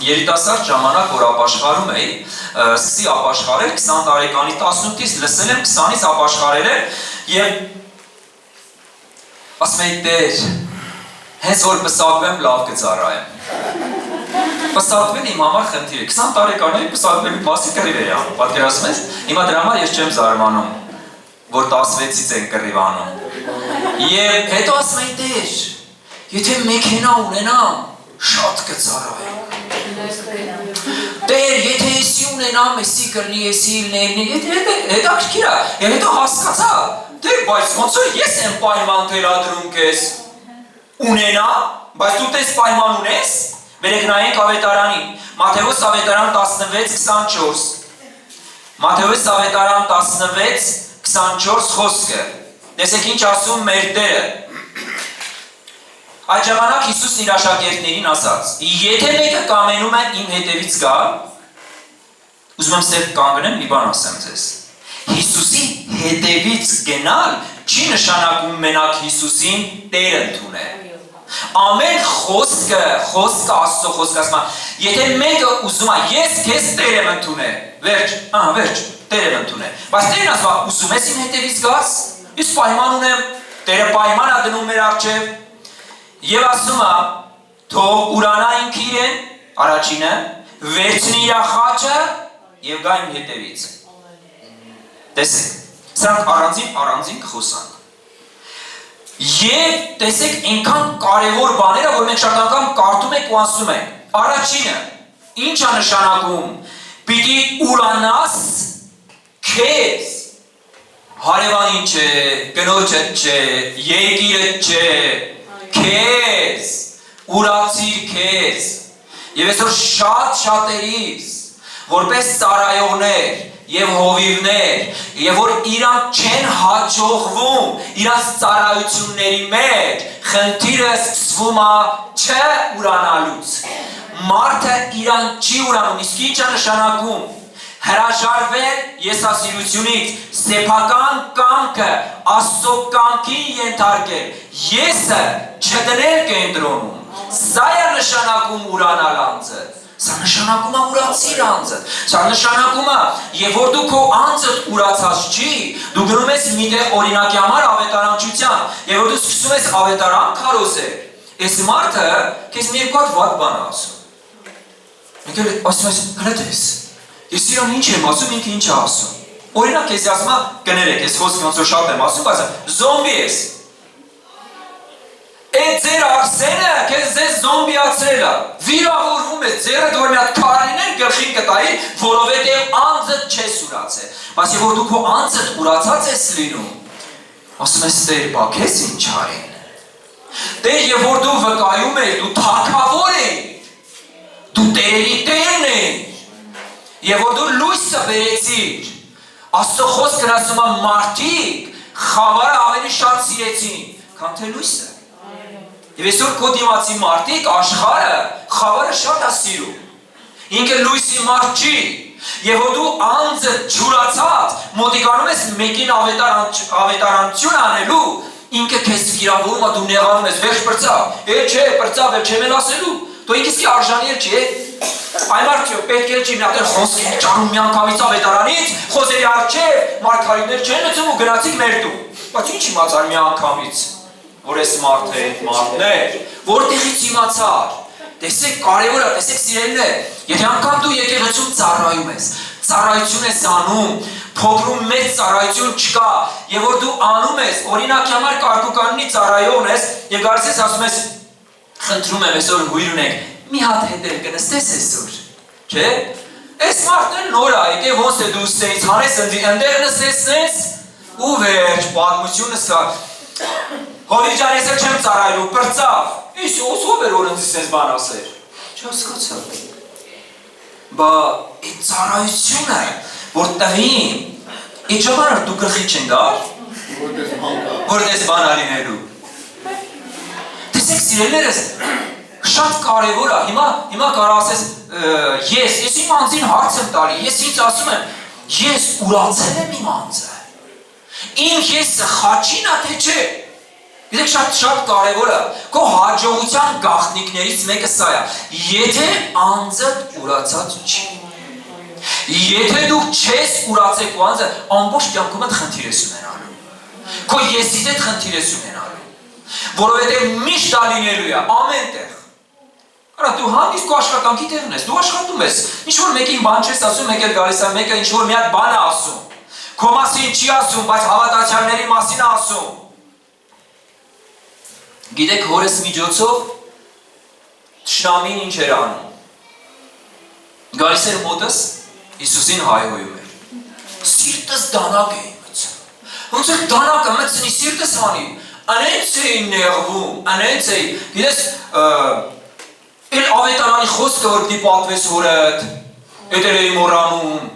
Երիտասարդ ժամանակ, որ ապաշխարում էի, սկսի ապաշխարել 20 տարեկանի 18-ից լսել եմ 20-ից ապաշխարել եմ և ասում էի Տեր, հենց որ պսակվեմ լավ կծառայեմ։ Պսակվել իմ համար խնդիր է, 20 տարեկանի պսակվելու մասի կռիվ էի անում, պատկերացնում ես, հիմա դրա համար ես չեմ զարմանում, որ 16-ից են կռիվ անում։ Եվ հետո ասում էի Տեր, եթե մեքենա ունենամ, շատ կծառայեմ։ Տեր, եթե եսի ունենամ, եսի կրնի, եսի իլներնի, հետաքրքիր է, և հետո հասկացա, Տեր, բայց ոնց որ ես եմ պայման թելադրում կեզ, ունենամ, բայց դու տես պայման ունես, վերեք նայենք ավետարանին, Մատթեոս ավետարան 16:24, Մատթեոս ավետարան 16:24 խոսքը, տեսեք ինչ ասում մեր Տերը, այդ ժամանակ Հիսուսն իր աշակերտներին ասաց, եթե մեկը կամենում է իմ հետևից գալ, ուզում եմ սև կանգնեմ, մի բան ասեմ ձեզ, Հիսուսի հետևից գնալ չի նշանակում մենակ Հիսուսին Տեր ընդունել։ Ամեն խոսքը Աստծո խոսքը ասում է, եթե մեկը ուզում է, ես քեզ Տեր եմ ընդունել, վերջ, Տեր եմ ընդունել, բայց Տերն ասում է, ուզում ես իմ հետևից գաս, ես պայման ունեմ, Տերը պայման է դնում մեր առջև, և ասում է, թող ուրանա ինքը իրեն, առաջինը, վերցնի իր խաչը և գա իմ հետևից։ Տեսեք, սրանք առանձին կխոսանք։ Եվ տեսեք, այնքան կարևոր բաները, որ մենք շատ անգամ կարդում ենք ու ասում ենք, առաջինը, ինչ է նշանակում, պիտի ուրանաս քեզ, հարևանին չէ, կնոջդ չէ, երկիրդ չէ, քեզ, ուրացիր քեզ, և այսօր շատերիս, որպես ծառայողներ և հովիվներ, և որ իրանք չեն հաջողվում իրանց ծառայությունների մեջ, խնդիրը սկսվում է չուրանալուց, մարդը իրանք չի ուրանում, իսկ ինչ է նշանակում, հրաժարվել եսասիրությունից, սեփական կամքը Աստծո կամքին ենթարկել, եսը չդնել կենտրոնում, սա է նշանակում ուրանալ անձը, սա նշանակում է ուրացիր անձը, սա նշանակում է, և որ դու քո անձդ ուրացած չի, դու գնում ես միտեղ օրինակի համար ավետարանչության, և որ դու սկսում ես ավետարան քարոզել, այս մարդը քեզ մի երկու հատ վատ բան է ասում, ասում ես, հրետես, ես իրան ինչ եմ ասում, ինքը ինչ է ասում, օրինակ քեզ ասում է, կներեք, ես խոսքը ոնց որ շատ եմ ասում, բայց զոմբի ես, այդ ձեր Արսենը քեզ զոմբիացրել է, վիրավորվում ես, ձեռդ որ մի հատ քարին գլխին կտայի, որովհետև անձդ չես ուրացել, բայց և որ դու քո անձդ ուրացած ես լինում, ասում ես Տեր, բա քեզ ինչ արին, Տեր, և որ դու վկայում ես, դու թագավոր ես, դու Տերերի Տերն ես, և որ դու լույսը բերեցիր, Աստծո խոսքն ասում է մարդիկ խավարը ավելի շատ սիրեցին, քան թե լույսը։ Եվ այսօր քո դիմացի մարդիկ աշխարհը խավարը շատ է սիրում։ Ինքը լույսի մարդ չի, եւ որ դու անձը ջուրացած մոտիկանում ես մեկին ավետարանություն անելու, ինքը քեզ վիրավորում է, դու նեղանում ես, վերջ պրծավ, չէ, պրծավ, չեմ էլ ասելու, դու ինքսի արժանի էլ չի, այ մարդը պետք է չի մի հատ խոսք է ճանում մի անգամից ավետարանից, խոսերի առջև, մարգարիներ չեն լցում ու գնացիք մեր տուն, բայց ինչ իմացար մի անգամից, որ ես մարդը այդ մարդն է, որտեղից իմացար, տեսեք կարևոր է, տեսեք սիրելիներ, եթե անգամ դու եկեղեցում ծառայում ես, ծառայություն ես անում, փոքրում մեծ ծառայություն չկա, եւ որ դու անում ես, օրինակի համար կարգուկանոնի ծառայողն ես, եւ գալիս ես ասում ես, խնդրում եմ այսօր հույր ունենք, մի հատ հետել կնստես այսօր, չէ՞։ Այս մարդն նոր է, եկե ոնց է դու ստեից հանես ընդեղ նստես ու վերջ, պատմությունս կա։ Հովիվ ջան, ես էլ չեմ ծառայելու, պրծավ, իսկ ով էր որ ինձ ես բան ասեր։ Չհասկացա։ Բա այդ ծառայությունը, որ տվին, այդ ժամանակ դու գլխի չեն գալ, որտես բան ալինելու։ Տեսեք սիրելիներս, շատ կարևոր է, հիմա կարող ասես, ես իմ անձին հարց եմ տալի, ես ինձ ասում եմ, ես ուրացել եմ իմ անձը, Իմ եսը խաչին է թե չէ։ Գիտեք շատ կարևոր է։ Քո հաջողության գաղտնիքներից մեկը սա է։ Եթե անձդ ուրացած չի։ Եթե դու չես ուրացեք ու անձը ամբողջ կյանքումդ խնդիր ես ունենալու։ Քո եսից հետ խնդիր ես ունենալու։ Որովհետև միշտ դա լինելու է ամեն տեղ։ Արա դու հանդիստ քո աշխատանքի տեղն ես, դու աշխատում ես։ Ինչ որ մեկին բան չես ասում, մեկ էլ գալիս է, մեկը ինչ որ մի հատ բան է ասում։ Քո մասին չի ասում, բայց հավատացյալների մասին է ասում։ Գիտեք հորս միջոցով Թշնամին ինչ էր անում։ Գալիս էր մոտս, Հիսուսին հայհոյում էր։ Սիրտս դանակ էի մտցնում։ Ոնց էր դանակը մտցնի սիրտս անի։ Անենց էի նեղվում, անենց էի։ Գիտես, էլ ավետարանի խոսքը որ պիտի պատվես հորդ, էդ էր էի մոռանում։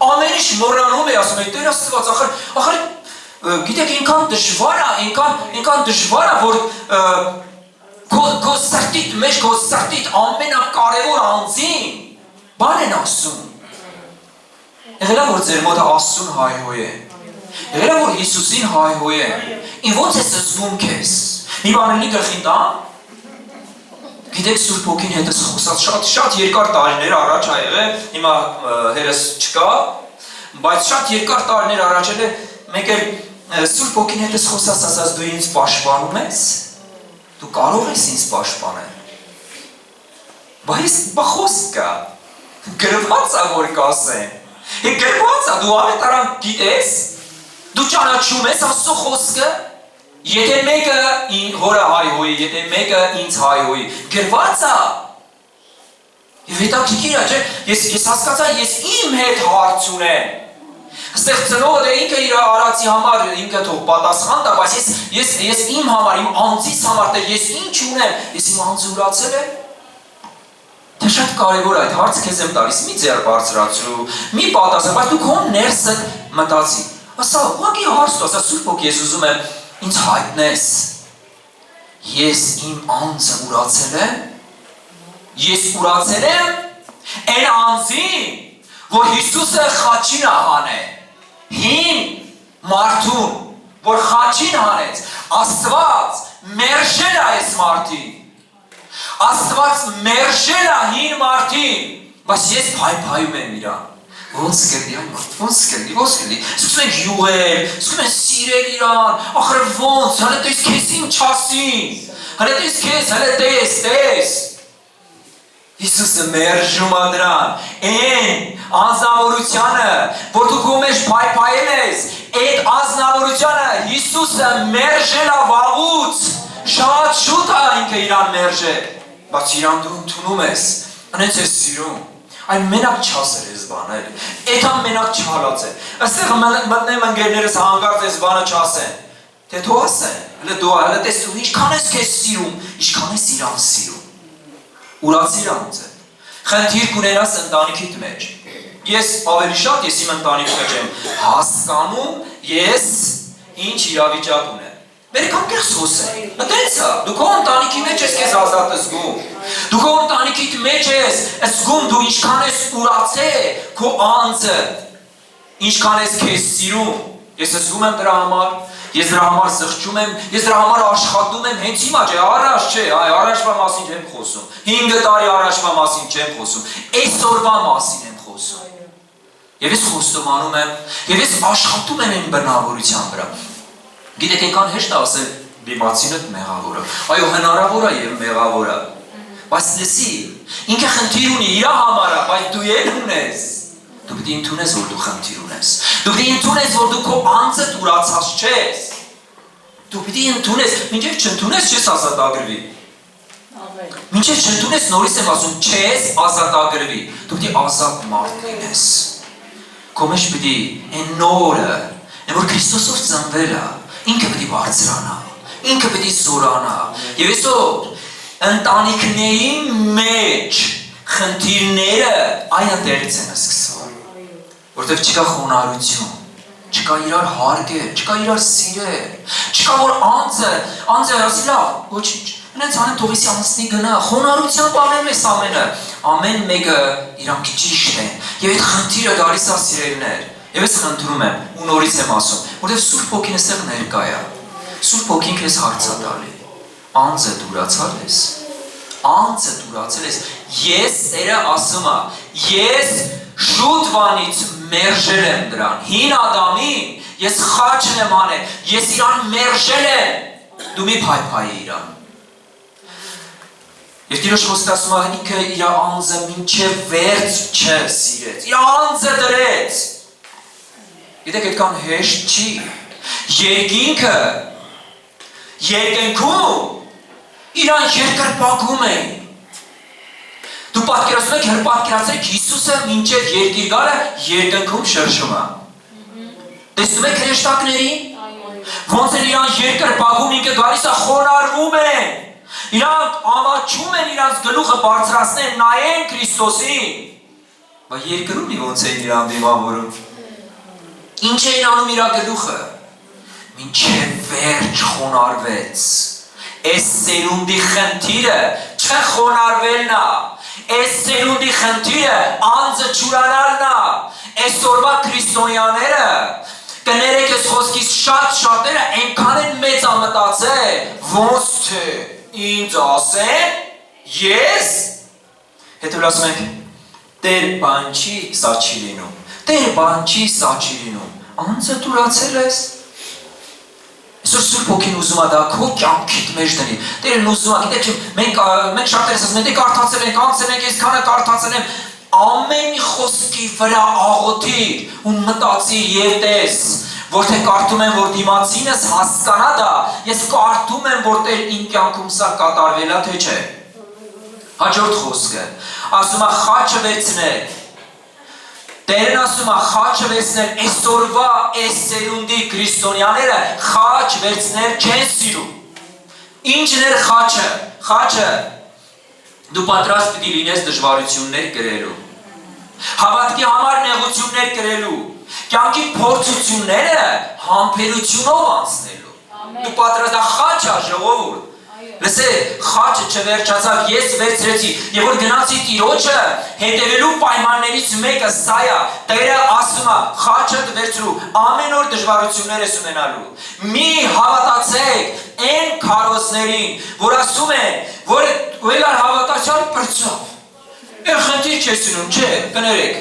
Ամեն ինչ մոռանում էի, ասում էի, Տեր Աստված, ախր գիտեք, այնքան դժվար է, որ քո սրտիդ մեջ, քո սրտիդ ամենակարևոր անձին բան են ասում։ Եղել է որ ձեր մոտ Աստծուն հայհոյ է։ Եղել է որ Հիսուսին հայհոյ է։ Ինչ ոնց ես զգում քեզ։ Մի բան էլի գլխին տամ։ Գիտեք Սուրբ Հոգին հետս խոսած շատ երկար տարիներ առաջ ա եղել, հիմա հերս չկա, բայց շատ երկար տարիներ առաջ էլ մեկ էլ Սուրբ Հոգին հետս խոսած ասած դու ինձ պաշտպանում ես, դու կարող ես ինձ պաշտպանել, բայց խոսք կա, գրված ա որ կասեմ, գրված ա դու ավետարան գիտես, դու ճանաչում ես Աստծո խոսքը, Եթե մեկը հորը հայհոյի, եթե մեկը ինձ հայհոյի, գրված է։ Եվ հետաքրքիր է, չէ՞, ես հասկացա, ես իմ հետ հարց ունեմ։ Այստեղ ծնողը ինքը իր արածի համար ինքը թող պատասխան տա, բայց ես իմ համար, իմ անձիս համար, Տեր, ես ինչ ունեմ, ես իմ անձը ուրացել եմ։ Դա շատ կարևոր է, այդ հարցը քեզ եմ տալիս, մի ձեռ բարձրացրու, մի պատասխան, բայց դու քո ներսդ մտածի։ Ասա, ուղղակի հարց տա, ասա Սուրբ Հոգի, ես ուզում եմ ինձ հայտնես, ես իմ անձը ուրացել եմ, ես ուրացել եմ այն անձին, որ Հիսուսը խաչին է հանել, հին մարդուն, որ խաչին հանեց, Աստված մերժել է այս մարդին, Աստված մերժել է հին մարդին, բայց ես փայփայում եմ իրան, ոնց կլինի այն մարդ, ոնց կլինի, սկսում ենք յուղել, սկսում ենք սիրել իրան, ախր ոնց, հələ տես քեզ ինչ ասին, հələ տես քեզ, հələ տես, Հիսուսը մերժում է դրան, այն անձնավորությանը, որ դու քո մեջ փայփայել ես, այդ անձնավորությանը Հիսուսը մերժել է վաղուց, շատ շուտ է ինքը իրան մերժել, բայց իրան դու ընդունում ես, անենց ես սիրում, այն մենակ չասեր ես բանը, էթան մենակ չհալած է, այստեղ մտնեմ ընկերներս հանգարց ես բանը չասեն, թե դու ասեն, հələ տես դու ինչքան ես քեզ սիրում, ինչքան ես իրան սիրում, ուրացիր անձը, խնդիր կունենաս ընտանիքիդ մեջ, ես ավելի շատ ես իմ ընտանիքի մեջ եմ հասկանում, ես ինչ իրավիճակ ունեմ, Բերեք անկեղծ խոսենք, այդպես է, դու քո ընտանիքի մեջ ես քեզ ազատ զգում, դու քո ընտանիքիդ մեջ ես զգում, դու ինչքան ես ուրացել քո անձը, ինչքան ես քեզ սիրում, ես զգում եմ դրա համար, ես դրա համար զղջում եմ, ես դրա համար աշխատում եմ, հենց հիմա չէ, առաջ չէ, առաջվա մասին չեմ խոսում, 5 տարի առաջվա մասին չեմ խոսում, այսօրվա մասին եմ խոսում, եւ ես խոստովանում եմ, եւ ես աշխատում եմ այն բնավորության վրա Գիտեք, այնքան հեշտ է ասել դիմացինդ մեղավոր է, այո հնարավոր է եւ մեղավոր է, բայց լսի, ինքը խնդիր ունի իր համար է, բայց դու էլ ունես, դու պիտի ընդունես, որ դու խնդիր ունես, դու պիտի ընդունես, որ դու քո անձդ ուրացած չես, դու պիտի ընդունես, մինչև չընդունես չես ազատագրվի, մինչև չընդունես նորից եմ ասում, չես ազատագրվի, դու պիտի ազատ մարդ լինես, քո մեջ պիտի այն նորը, որ Քրիստոսով ծնվել է, ինքը պիտի բարձրանա, ինքը պիտի զորանա, եւ այսօր ընտանիքների մեջ խնդիրները այնտեղից են սկսվում, որտեղ չկա խոնարհություն, չկա իրար հարգել, չկա իրար սիրել, չկա որ անձը ասի լավ, ոչինչ, հենց անեն թողիսի անցնի գնա, խոնարհությամբ անեմ ես ամեն մեկը իրանք ճիշտ են, եւ այդ խնդիրը գալիս է սիրելիներ, Եվ ես խնդրում եմ ու նորից եմ ասում, որտեղ Սուրբ Հոգին էստեղ ներկա է։ Սուրբ Հոգին քեզ հարց է տալի։ Անձը դուրացալ ես։ Անձը դուրացել ես։ Ես Տերը ասում եմ, ես շուտ վանից մերժել եմ դրան։ Հին Ադամին ես խաչն եմ անել, ես իրան մերժել եմ։ Դու մի փայփայի իրան։ Եվ Տիրոջ խոսքը ասում է, ինքը իր անձը մինչև վերջ չսիրեց, իր անձը դրեց։ Գիտեք, այդքան հեշտ չի։ Երկինքում իրան երկրպագում էին։ Դու պատկերացնում եք, պատկերացրեք Հիսուսը մինչև երկիր գալը երկնքում շրշում է։ Տեսնում եք հրեշտակներին, ոնց են իրան երկրպագում, ինքը գալիս է խոնարհվում է։ Իրանք ամաչում են իրանց գլուխը բարձրացնեն, նայեն Քրիստոսին։ Բայց երկրում ոնց էին իրան դիմավորում։ Ինչ էին անում իր գլուխը։ Մինչև վերջ խոնարհվեց։ Այս սերունդի խնդիրը չխոնարհվելն է։ Այս սերունդի խնդիրը անձը չուրանալն է։ Այսօրվա քրիստոնյաները կներեք այս խոսքից շատերը այնքան են մեծ ամտածել, ոնց թե ինձ ասեն, ես հետո ասում ենք, Տեր բան չի, սա չի լինում, Տեր բան չի, սա չի լինում, անձը դուրացել ես։ Այսօր Սուրբ Հոգին ուզում է դա քո կյանքիդ մեջ դնի։ Տերն ուզում է, գիտեք, մենք շատերս ասում ենք, կարդացել ենք, անցել ենք, այսքանը կարդացել եմ, ամեն մի խոսքի վրա աղոթիր ու մտածիր եւ տես, որ թե կարդում եմ, որ դիմացինս հասկանա դա, ես կարդում եմ, որ Տեր իմ կյանքում սա կատարվել է, թե չէ։ Հաջորդ խոսքը, ասում է խաչը վերցնել։ Տերն ասում է խաչը վերցնել, այսօրվա այս սերունդի քրիստոնյաները խաչ վերցնել չեն սիրում։ Ինչն էր խաչը։ Խաչը դու պատրաստ պիտի լինես դժվարություններ կրելու։ Հավատքի համար նեղություններ կրելու։ Կյանքի փորձությունները համբերությունով անցնելու։ Դու պատրաստ ես խաչը ժողովուրդ։ Լսեք, խաչը չվերջացավ, ես վերցրեցի, եւ որ գնացի Տիրոջը, հետևելու պայմաններից մեկը սա է, Տերը ասում է, խաչը վերցրու, ամեն օր դժվարություններ ես ունենալու։ Մի հավատացեք այն քարոզներին, որ ասում են, որ ուղղակի հավատացյալ բրծավ։ Այն խնդիր չես ունում, չէ, կներեք։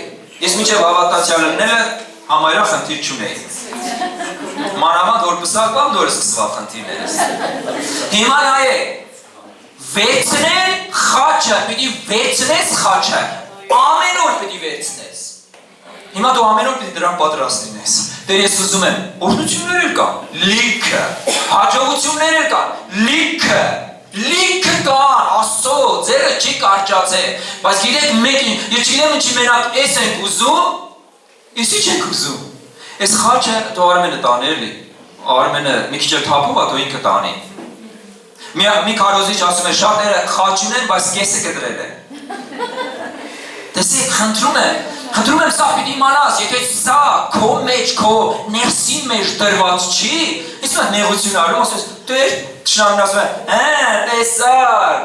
Ես մինչև հավատացյալ ելնելը համարյա խնդիր չունեի։ Մանավանդ որ պսակվամ նոր սկսվավ խնդիրներս։ Հիմա նայեք, վերցնել խաչը, պիտի վերցնես խաչը, ամեն օր պիտի վերցնես։ Հիմա դու ամեն օր պիտի դրան պատրաստ լինես։ Տեր ես ուզում եմ, օրհնություններ կան, լիքը, հաջողություններ կան, լիքը կան, Աստծո, ձերը չի կարճացել, բայց գիտեք մեկին, ես չգիտեմ ինչի մենակ էս ենք ուզում, իսի չենք ուզում։ Այս խաչը դու Արմենը տանել է, Արմենը մի քիչ թափում է, դու ինքը տանի։ Մի քարոզիչ ասում է, շատերը խաչ ունեն, բայց կեսը կտրել է։ Տեսեք, խնդրում եմ սա պիտի իմանաս, եթե սա քո մեջ, քո ներսին մեջ դրված չի, իսկ նա նեղություն արում, ասում ես, Տեր, թշնամին ասում է, տեսար,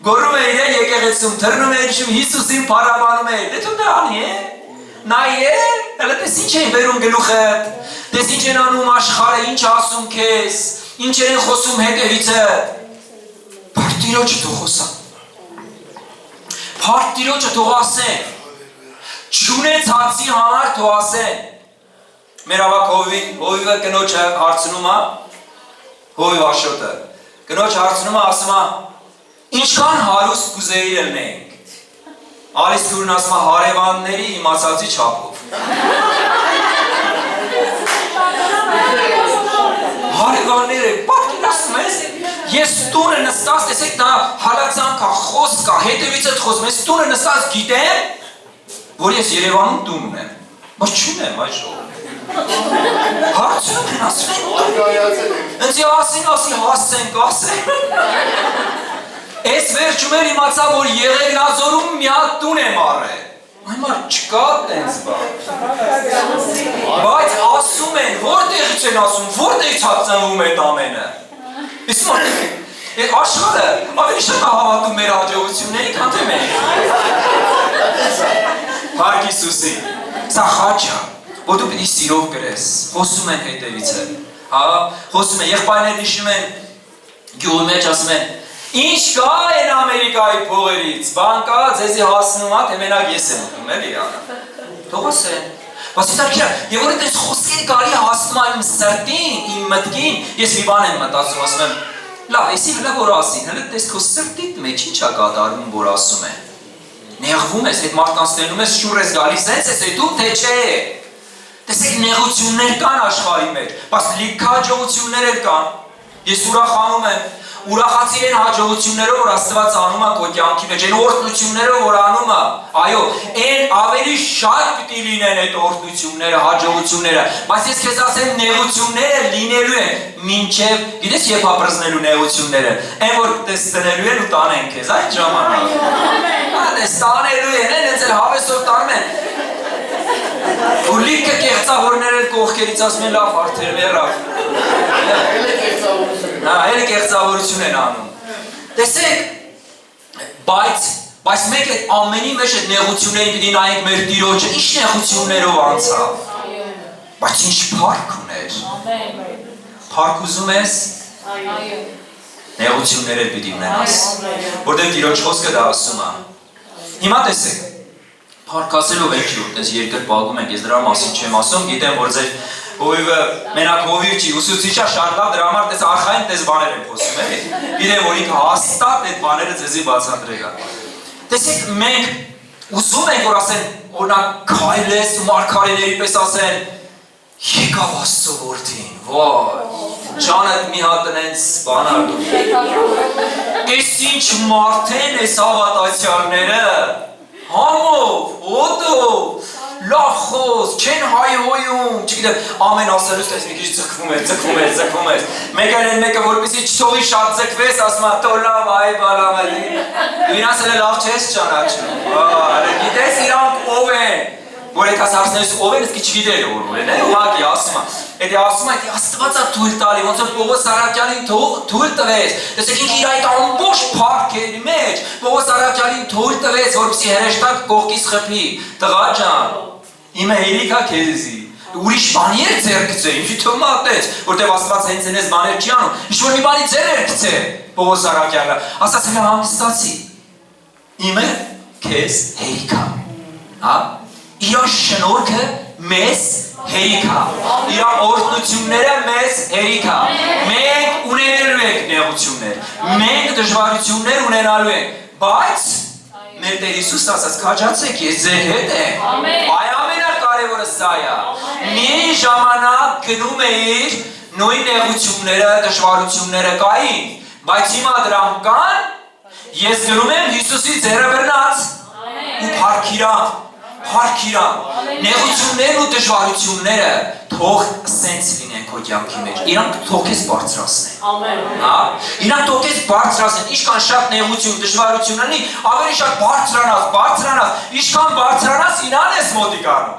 գոռում է իրեն եկեղեցում, թռնում է իջում Հիսուսին փառաբանում է, դե դու դա անի է։ Նայել, հələ տես ինչ են վերում գլուխդ, տես ինչ են անում աշխարհը, ինչ ասում քեզ, ինչ են խոսում հետևիցդ։ Փառք Տիրոջը թող խոսա։ Փառք Տիրոջը թող ասեն։ Չունեցածի համար թող ասեն։ Մեր ավակ հովիվը կնոջը հարցնում է, հովիվ Աշոտը, կնոջ հարցնում է, ասում է, ինչքան հարուստ կուզեիր ելնենք։ Ալիս Քուրն ասում է հարևանների իմացածի չափով։ Հարևանները, պատկերացնում ես, ես տունը նստած, տեսեք նա հալածանք է, խոսք է, հետևիցդ խոսում, ես տունը նստած գիտեմ, որ ես Երևանում տուն ունեմ, բայց չունեմ այդ ժողով։ Հարցնում են ասում, ինձ ասեն, Ես վերջում էր իմացա, որ Եղեգնաձորում մի հատ տուն եմ առել։ Այմար չկա տենց բան։ Բայց ասում են, որտեղից են ասում, որտեղից ծնվում է այդ ամենը։ Իսկ այդ աշխարհը ավելի շատ հավատում մեր հաջողությունների, քան թե մենք։ Փառք Հիսուսի։ Սա խաչը, որ դու պիտի սիրով գրես, խոսում են հետևից է, հա, խոսում են, եղբայրներ հիշում են, գյուղի մեջ ասում են, ինչ կա են Ամերիկայի փողերից, բան կա, ձեզի հասնում է, թե մենակ ես եմ ուտում, էլի անը, թող ասեն, եւ որ այս խոսքերը կարելի հասնում է իմ սրտին, իմ մտքին, ես մի բան եմ մտածում, ասում եմ, լավ, էսի հլը որ ասին, հլը տես քո սրտիդ մեջ ինչ է կատարվում, որ ասում են, նեղվում ես, այդ մարդկանց տենում ես, շուր ես գալիս, հենց ես դու թե չէ, տեսեք նեղություններ կան աշխարհի մեջ, բայց լիք հաջողություններ էլ կան, ես ուրախանում եմ, ուրախացի են հաջողություններով, որ Աստված անում է քո կյանքի մեջ, այն օրհնություններով, որ անում է, այո, այն ավելի շատ պիտի լինեն այդ օրհնությունները, հաջողությունները, բայց ես քեզ ասեմ, նեղությունները լինելու են, մինչև, գիտես երբ ապրզնելու նեղությունները, այն որ տես տնելու են ու տանեն քեզ, այդ ժամանակ, տես տանելու են, հենց էլ հավեսով տանում են, ու լիքը կեղծավորներ էլ կողքերից ասում են լավ արդեր մեռավ, Հələ կեղծավորություն են անում, տեսեք, բայց մեկ այդ ամենի մեջ այդ նեղությունների պիտի նայենք մեր Տիրոջը, ինչ նեղություններով անցավ, բայց ինչ փառք ուներ, փառք ուզում ես, նեղություններ էլ պիտի ունենաս, որտեղ Տիրոջ խոսքը դա ասում է, հիմա տեսեք, փառք ասելով եք ջուր, տես երկր պալգում ենք, ես դրա մասին չեմ ասում, գիտեմ, որ ձեր հովիվը մենակ հովիվ չի, ուսուցիչա շատ լավ դրա համար տես արխային տես բաներ եմ խոսում, էլի, գիտեմ, որ ինքը հաստատ այդ բաները ձեզի բացատրել է, տեսեք, մենք ուզում ենք, որ ասեն, օրինակ քայլես ու մարգարեների պես ասեն, եկավ Աստծո որդին, վայ, ջանդ մի հատ նենց բանալ, այս ինչ մարդ են այս հավատացյալները, համով, օդով, լավ խոս, չեն հայհոյում, չգիտեմ, ամեն ասելուց տես մի քիչ ձգվում ես, մեկ էլ են մեկը որպեսի չթողի շատ ձգվես, ասում է, թո լավ, այ բալամ է, դու իրաց էլ լավ չես ճանաչում, գիտես իրանք ով են, որ այդ հասարցներս ով են, իսկի չգիտեր որ են, ուղղակի ասում է, էդի ասում է, Աստվածա թույլ տալի, ոնց որ Պողոս Արաքյանին թույլ տվեց, տեսեք ինքը իր այդ ամբողջ փառքերի մեջ Պողոս Արաքյանին թույլ տվեց, որպեսզի հրեշտակ կողքից խփի, տղա ջան, իմը հերիք է քեզի, ուրիշ բանի էր ձեռք գցե, ինչի թվում ատեց, որտեղ Աստված հենց այնպես բաներ չի անում, ինչ-որ մի բանի ձեռք գցե Պողոս Արաքյանը, ասաց հենց հանգստացի, իմը քեզ հերիք է, հա? Իր շնորհքը մեզ հերիք է, իր օրհնությունները մեզ հերիք է, մենք ունենալու ենք նեղություններ, մենք դժվարություններ ունենալու ենք, բայց մեր Տեր Հիսուսն ասաց, քաջացեք, ես ձեր հետ եմ, այ ամենակարևորը սա է, մի ժամանակ գնում էիր նույն նեղությունները, դժվարությունները կային, բայց հիմա դրանք կան, ես գնում եմ Հիսուսի ձեռը բռնած ու փառքիրան, նեղություններն ու դժվարությունները թող սենց լինեն քո կյանքի մեջ, իրանք թող քեզ բարձրացնեն, իրանք թող քեզ բարձրացնեն, ինչքան շատ նեղություն, դժվարություն ունի, ավելի շատ բարձրանաս, ինչքան բարձրանաս իրան ես մոտիկ անում,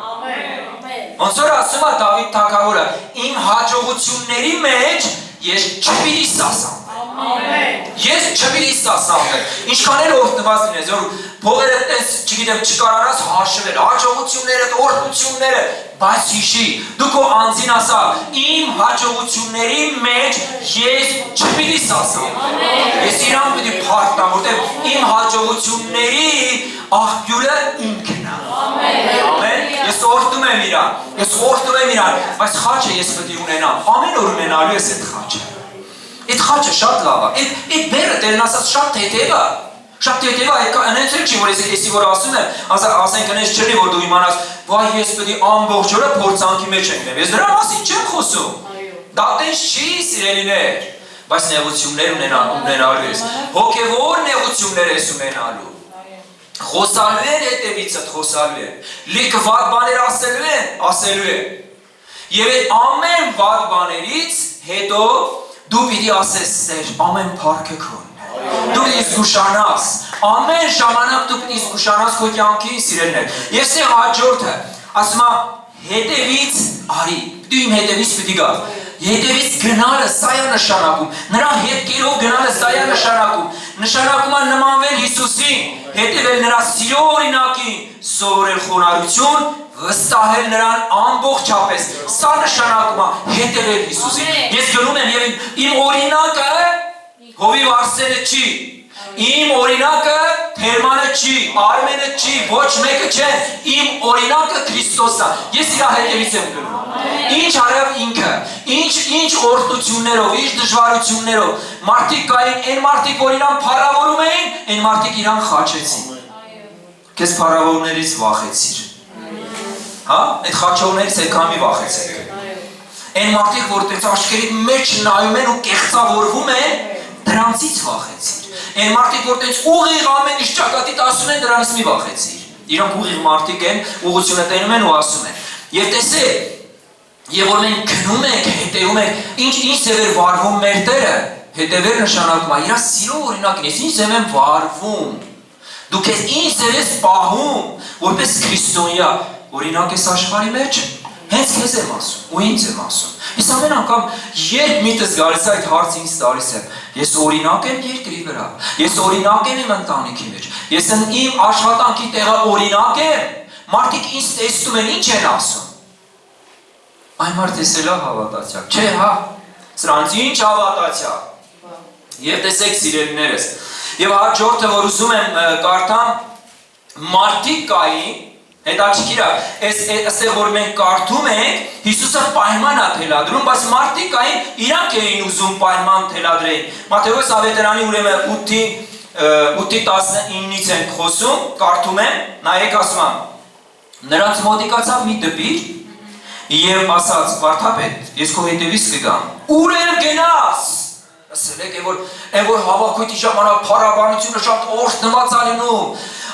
ոնց որ ասում է Դավիթ թագավորը, իմ հաջողությունների մեջ ես չպիտի սասամ, ես չպիտի սասամ, ինչքան էլ օրհնված լինես, որ փողերը տես, չգիտեմ, չկարողանաս հաշվել, հաջողությունները, օրհնությունները, բայց հիշի, դու քո անձին ասա, իմ հաջողությունների մեջ ես չպիտի սասամ, ես իրան պիտի փառք տամ, որտեղ իմ հաջողությունների աղբյուրը ինքն է, ամեն, ես օրհնում եմ իրան, բայց խաչը ես պիտի ունենամ, ամեն օր ունենալու ես այդ խաչը, այդ խաչը շատ լավ է, այդ բերը տերն ասած շատ թեթև է, շատ թեթև է, այնց էլ չի, որ եսի որ ասում եմ, ասենք այնց չլի, որ դու իմանաս, վայ ես պիտի ամբողջ օրը փորձանքի մեջ ենք, ես դրա մասին չեմ խոսում, դա տենց չի սիրելիներ, բայց նեղություններ ունենալու ես, հոգևոր նեղություններ ես ունենալու, խոսալու են հետևիցդ, խոսալու են, լիքը վատ բաներ ասելու են, և այդ ամեն վատ բաներից հետո դու պիտի ասես Տեր, ամեն փառքը քո դու պիտի զգուշանաս, ամեն ժամանակ դու պիտի զգուշանաս քո կյանքին սիրելիներ, և սե հաջորդը, ասում է հետևից արի, դու իմ հետևից պիտի գաս, հետևից գնալը սա է նշանակում, նրա հետքերով գնալը սա է նշանակում է նմանվել Հիսուսին, հետևել նրա սիրո օրինակին, սովորել խոնարհություն, վստահել նրան ամբողջապես։ Սա նշանակում է հետևել Հիսուսին։ Ես գնում եմ եւ իմ օրինակը Հովիվ Արսենը չի։ Իմ օրինակը Թերմանը չի, Արմենը չի, ոչ մեկը չէ։ Իմ օրինակը Քրիստոսն է։ Ես իր հետևից եմ գնում։ Ինչ արավ ինքը, ինչ օրհնություններով, ինչ դժվարություններով, մարդիկ կային, այն մարդիկ, որ իրան փառավորում էին, այն մարդիկ իրան խաչեցին։ Քեզ փառավորներից վախեցիր։ Հա, այդ խաչողներից այդքան մի վախեցեք։ Այն մարդիկ, որ տենց աչքերի մեջ նայում են ու կեղծավորվում են, դրանցից վախեցիր։ Այն մարդիկ, որ տենց ուղիղ ամեն ինչ ճակատիդ ասում են, դրանից մի վախեցիր։ Իրանք ուղիղ մարդիկ են, ուղղությունը տենում են ու ասում են։ Եվ տեսեք, եւ որ մենք գնում ենք, հետեւում ենք, ինչ ձևեր վարվում մեր Տերը, հետևել նշանակում է իր սիրո օրինակին, ես ինչ ձև եմ վարվում։ Դու քեզ ինչ ձև ես պահում, որպես քրիստոնյա, օրինակ ես աշխարհի մեջ, հենց քեզ եմ ասում, ու ինձ եմ ասում։ Ես ամեն անգամ երբ միտս գալիս այդ հարցը ինձ տալիս եմ, ես օրինակ եմ երկրի վրա, ես օրինակ եմ իմ ընտանիքի մեջ, ես իմ աշխատանքի տեղը օրինակ եմ, մարդիկ ինձ տեսնում են, ինչ են ասում։ Այն մարդ տեսել է հավատացյալ, չէ, հա, սրանց ինչ հավատացյալ։ Եվ տեսեք սիրելիներս, եւ հաջորդը, որ ուզում եմ կարդամ, մարդիկ կային, հետաքրքիր է, այստեղ որ մենք կարդում ենք, Հիսուսը պայման է թելադրում, բայց մարդիկ կային, իրանք էին ուզում պայման թելադրեին։ Մատթեոս ավետարանի ուրեմն 8:19-ից ենք խոսում, կարդում եմ, նայեք ասում եմ, նրանց մոտիկացավ մի դպիր եւ ասաց, վարդապետ, ես քո հետևից կգամ։ Ուր եմ գնաս։ Ասել եք, այն որ հավաքույթի ժամանակ փառաբանությունը շատ օրհնված է լինում։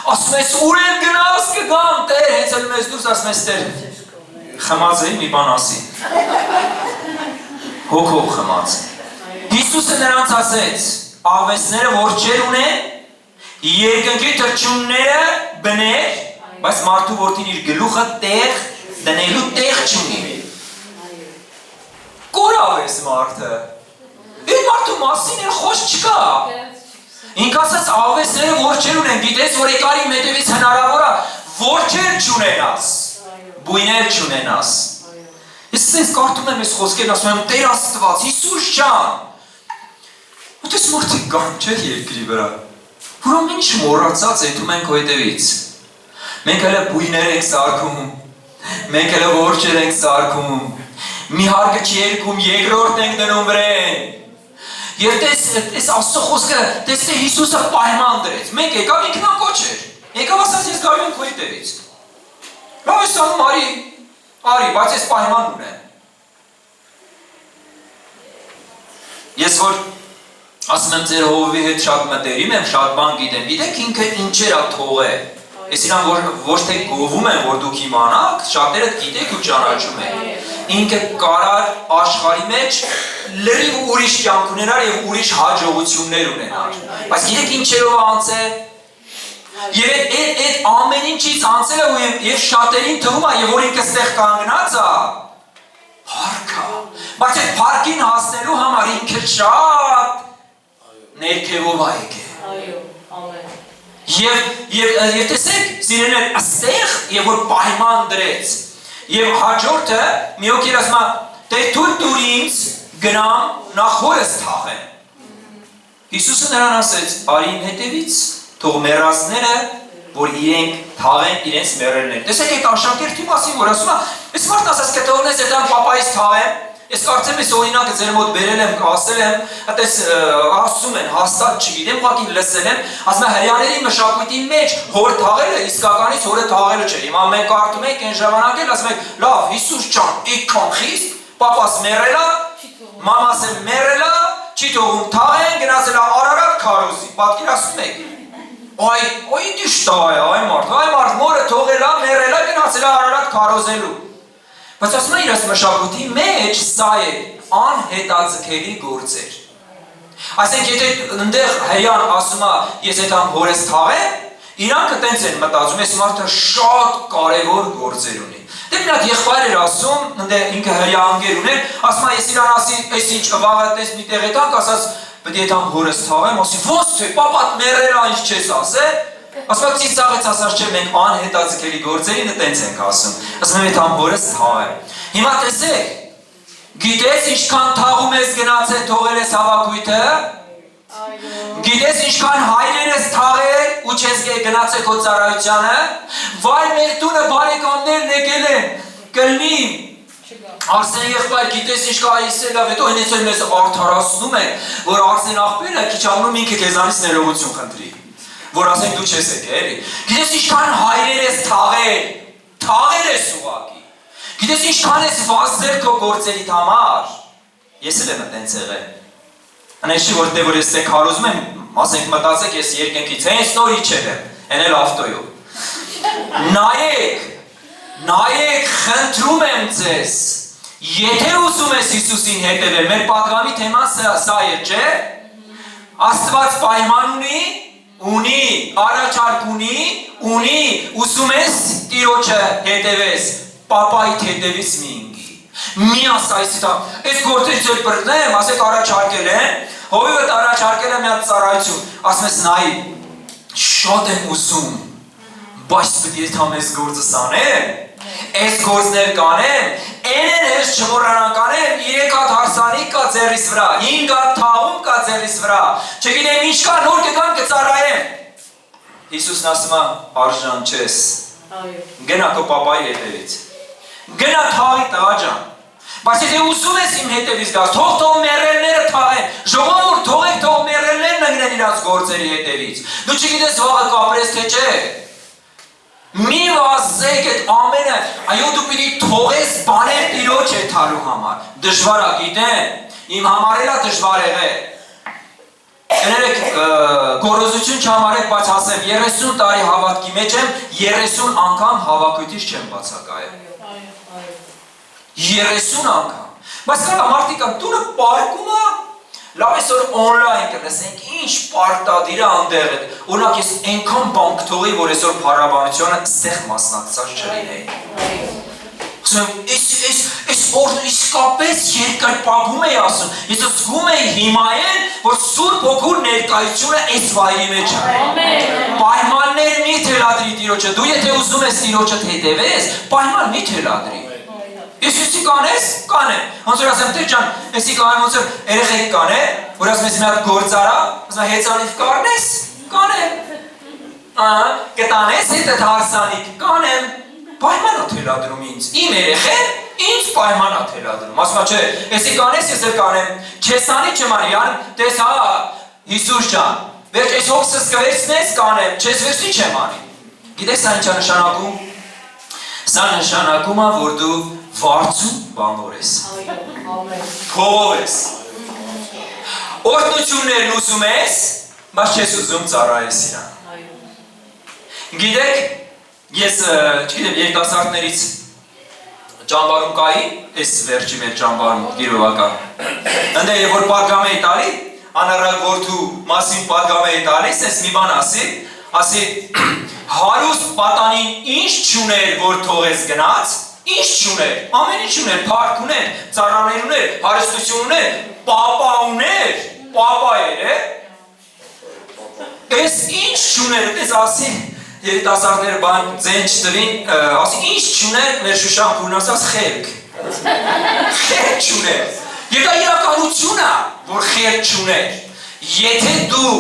Ասում ես, ուր եմ գնաս կգամ, Տեր, հենց էլ մեզ դուրս ասում ես, Տեր, խմած էի մի բան ասի։ Հոգով խմած։ Հիսուսը նրանց ասեց, աղվեսները որջեր ունեն, երկնքի թռչունները բներ, բայց մարդու որդին իր գլուխը տեղ դնելու տեղ չունի։ Կորավ ես մարդը։ Այդ մարդու մասին էլ խոսք չկա։ Ինք ասաց աղվեսները որջեր ունեն, գիտես, որ եկար իմ հետևից հնարավոր է որջեր չունենաս, բույներ չունենաս։ Ես ես կարդում եմ այս խոսքերն, ասում եմ Տեր Աստված, Հիսուս ջան։ Ո՞տես մարդիկ կան, չէ՞ երկրի վրա։ Որ ամեն ինչ մոռացած եթում են քո հետևից։ Մենք հələ բույներ ենք սարքում, մենք հələ որջեր ենք սարքում, մի հարկը չի երկում, երկրորդն ենք դնում վրեն։ Եվ տես Աստծո խոսքը, տես թե Հիսուսը պայման դրեց։ Մենք եկավ ինքնակոչ էր։ Եկավ ասաց ես գալու եմ քո հետևից։ Լավ ես անում արի, բայց ես պայման ունեմ։ Ես որ ասում եմ ձեր հովվի հետ շատ մտերիմ եմ, շատ բան գիտեմ, գիտեք ինքը ինչեր է թողել։ Ես իրան ոչ թե գովում եմ, որ դուք իմանաք, շատերը գիտեք ու ճանաչում եք։ Ինքը կարար աշխարհի մեջ լրիվ ուրիշ կյանք ունենար եւ ուրիշ հաջողություններ ունենար։ Բայց գիտեք ինչերով անցել։ Եվ այդ ամեն ինչից անցել է եւ շատերին թվում է, եւ որ ինքը ստեղ կանգնած է, փառքա։ Բայց այդ փառքին հասնելու համար ինքը շատ ներքևով է եկել։ Այո, ամեն։ Եվ տեսեք, սիրելիներ, այստեղ եւ որ պայման դրեց։ Եվ հաջորդը մի օքեր ասում է, Տեր թույլ ինձ գնամ նախ հորս թաղեմ։ Հիսուսը նրան ասեց, արի իմ հետևից, թող մեռածները, որ իրենք թաղեն իրենց մեռելներ։ Տեսեք այդ աշակերտի մասին, որ ասում է, այս մարդն ասած կթողնես այդան պապայից թաղեմ, ես կարծեմ ես օրինակը ձեր մոտ բերել եմ, ասել եմ, այդպես ասում են, հաստատ չգիտեմ, ուղղակի լսել եմ, ասում է հրեաների մշակույթի մեջ հոր թաղելը իսկականից հորը թաղելը չէ։ Հիմա մենք կարդում ենք այն ժամանակ էլ ասում ենք, լավ, Հիսուս ջան, այդքան խիստ, պապաս մեռել է, մամաս էլ մեռել է, չի թողում թաղեն, գնացել է Արարատ քարոզի, պատկերացնում եք։ Այ դիշտա է, այ մարդ մորը թողել է, մեռել է, գնացել է Արարատ քարոզելու։ Բայց ասում է իրաց մշակույթի մեջ սա է անհետաձգելի գործեր։ Այսինքն եթե ընդեղ հեյան ասում է ես այդան հորես թաղեմ, իրանքը տենց են մտածում, այս մարդը շատ կարևոր գործեր ունի։ Դե մի հատ եղբայր էր ասում, ընդեղ ինքը հրեա անգեր ուներ, ասում է ես իրան ասի, այս ինչ վաղը տես մի տեղ եթանք, ասաց պետք է այդան հորես թաղեմ, ասի ոնց թե պապատ մեռել է, ինչ չես ասել։ ասում եմ ծիծաղեց ասած չէ մենք անհետաձգելի գործերին տենց ենք ասում։ Ասում եմ այդ ամբողջը թաղ է։ Հիմա տեսեք, գիտես ինչքան թաղում ես գնացել թողել ես հավաքույթը։ Գիտես ինչքան հայրեր ես թաղել ու չես գնացել քո ծառայությանը։ Վայ մեր տունը բարեկամներն եկել են։ Կլնի Արսեն եղբայր գիտես ինչ կա այսել լավ հետո հենց էլ մեզ արդարացնում է որ Արսեն աղբերը քիչ անում ինքը քեզանից ներողություն խնդրի որ ասենք դու չես եկել էլի գիտես ինչքան հայրեր ես թաղել ես ուղակի գիտես ինչքան ես վազել քո գործերիդ համար ես էլ եմ այդպես եղել անեշի որտեղ որ ես եք հարուզում եմ ասենք մտածեք ես երկենքից հենց նորի չեմ են էլ ավտոյով նայեք խնդրում եմ ձեզ Եթե ուզում ես Հիսուսին հետևել, մեր պատգամի թեման սա է, չէ? Աստված պայման ունի, առաջարկ ունի, ուզում ես Տիրոջը հետևես, պապայիդ հետևից մի ինգի։ Մի ասա այսի տա, այս գործից էլ բրտնեմ, ասեք առաջարկել են, հովիվդ առաջարկել է մի հատ ծառայություն, ասում ես նայի, շատ եմ ուզում, բայց պետք է համես գործը սանեմ, այս գործներ կանեմ, Են ես չմոռանան կանեմ, 3 հատ հարսանիք կա ձեռիս վրա, 5 հատ թաղում կա ձեռիս վրա, չգիտեմ ինչ կա, նոր կգամ կծառայեմ։ Հիսուսն ասում է, արժան չես, գնա քո պապայի հետևից, գնա թաղի տղա ջան, բայց եթե ուզում ես իմ հետևից գաս, թող մեռելները թաղեն, ժողովուրդ թող մեռելներն ընկնեն իրաց գործերի հետևից, դու չգիտես վաղը կապրես թե չէ։ Մի վազեք այդ ամենը, այո դու պիտի թողես բաներ Տիրոջ եթալու համար, դժվար է գիտեն, իմ համար էլ է դժվար եղել։ Կներեք գոռոզություն չհամարեք, բայց ասեմ 30 տարի հավատքի մեջ եմ, 30 անգամ հավաքույթից չեմ բացակայել։ 30 անգամ։ Բայց կարա մարդիկ տունը պարկում է, լավ այսօր օնլայն կլսենք, ինչ պարտադիր է անդեղ է, օրինակ ես այնքան բանկ թողի, որ այսօր փառաբանությունը ստեղ մասնակցած չլինեի։ Ասում եմ, այս օրն իսկապես երկրպագում էի ասում, ես զգում էի հիմա են, որ Սուրբ Հոգու ներկայությունը այս վայրի մեջ է։ Պայմաններ մի թելադրի Տիրոջը, դու եթե ուզում ես Տիրոջդ հետևես, պայման մի թելադրի։ Ես եսի կանես, կանեմ, ոնց որ ասեմ, տեր ջան, եսի կանեմ, ոնց որ երեխեք կանե, որ ասում ես մի հատ գործարա, ասում ես հեծանիվ կարնես, կանեմ, կտանես հետ հարսանիք, կանեմ, պայման է թելադրում ինձ, իմ երեխեն, ինձ պայման է թելադրում, ասում է, չէ, եսի կանես, ես էլ կանեմ, չեսանի չեմ անի, յան, տես հա, Հիսուս ջան, վերջ ես հոգսս կվերցնես, կանեմ, չես վերցնի չեմ անի, գիտես սա ինչա նշանակում, սա նշանակում է, որ դու վարձու բանոր ես, փողով ես, օրհնություններն ուզում ես, բայց չես ուզում ծառայես իրան։ Գիտեք, ես չգիտեմ երիտասարդներից ճամբարում կայի, այս վերջի մեր ճամբարում գիրովական, ընդ է որ պատգամ էի տալի, անառակ որդու մասին պատգամ էի տալիս, ես մի բան ասի, հարուստ պատանին ինչ չուներ, որ թողես գնաց, ինչ չուներ, ամեն ինչ ուներ, փառք ուներ, ծառաներ ուներ, հարստություն ուներ, պապա ուներ, պապա էր, Այս ինչ չուներ, դες ասի երիտասարդները բան ձեն չտվին, ասի ինչ չուներ, մեր Շուշան բուն ասաց խելք, խելք չուներ, և դա իրականություն է, որ խելք չուներ, եթե դու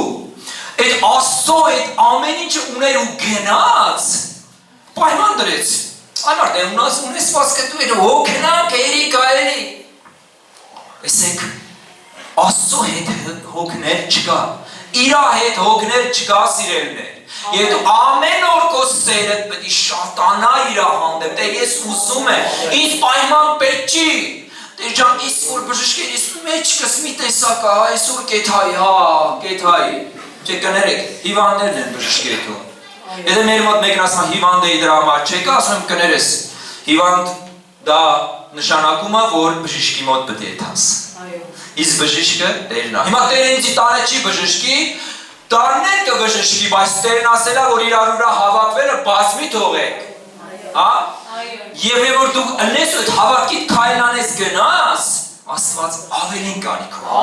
այդ Աստծո այդ ամեն ինչը ուներ ու գնաց, պայման դրեց, Անարդ է ունես վասկետու էր հոգնակ երիկ այելի, Տեսեք, Աստծո հետ հոգներ չկա, իրա հետ հոգներ չկա սիրելներ, Եվ դու ամեն օր քո սերը պետք է շատանա իրա հանդեպ, դե ես ուզում եմ, ինձ պայման պետք չի, դե ջան, ես որ բժշկեր, ես մեջքս մի տեսակ է, այսօր կեթայի, կեթայի, չէ կներեք, հիվանդներն են բժշկերթում, Եթե մեր մոտ մեկն ասում հիվանդ էի դրա համար չեկա, ասում եմ կներես, հիվանդ դա նշանակում է, որ բժշկի մոտ պետք է եթաս, իսկ բժիշկը Տերն է, հիմա Տերը ինձ տանը չի բժշկի, տարներ կբժշկի, բայց Տերն ասել է, որ իրար ուրա հավաքվելը բազմի թողեք, և որ դու ընես ու այդ հավաքիդ քայլանես գնաս, Աստված ավելին կանի քո։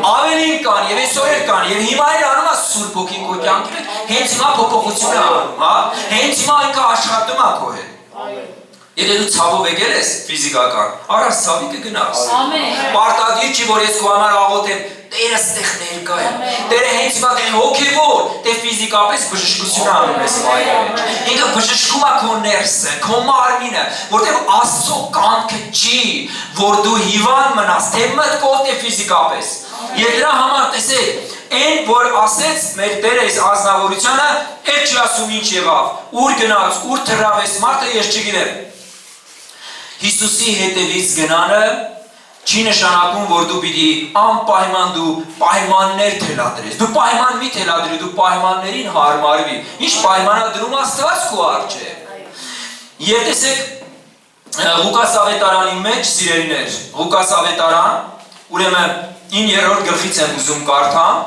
Ավելին կանի, եւ այսօր էլ կանի, եւ հիմա էլ անում է Սուրբ Հոգին քո կյանքի մեջ, հենց հիմա փոփոխություն է անում, հա։ Հենց հիմա ինքը աշխատում է քո հետ։ Եթե դու ցավով եկել ես ֆիզիկական, առած ցավի կգնաս։ Ամեն։ Պարտադիր չի, որ ես քո համար աղոթեմ, Տերը ստեղ ներկա է։ Տերը հենց հիմա դե հոգևոր, դե ֆիզիկապես բժշկություն անում ես վայրի մեջ։ Ինքը բժշկում է քո ներսը, քո մարմինը, որտեղ Աստծո կամքը չի, որ դու հիվանդ մնաս, թե մտքով, թե ֆիզիկապես։ Եվ դրա համար տեսեք, այն որ ասեց մեր Տերը այս ազնվորությանը, այդ չի ասում ինչ եղավ, ուր գնաց, ուր թռավ այս մարդը, ես չգիտեմ։ Հիսուսի հետևից գնանը չի նշանակում, որ դու պիտի անպայման դու պայմաններ թելադրես։ Դու պայման մի թելադրի, դու պայմաններին հարմարվի։ Ինչ պայմանադրում Աստված քո առջև։ Եվ տեսեք, Ղուկաս ավետարանի մեջ, սիրելիներ, Ղուկաս ավետարան, ուրեմն 9-րդ գլխից եմ ուզում կարդամ,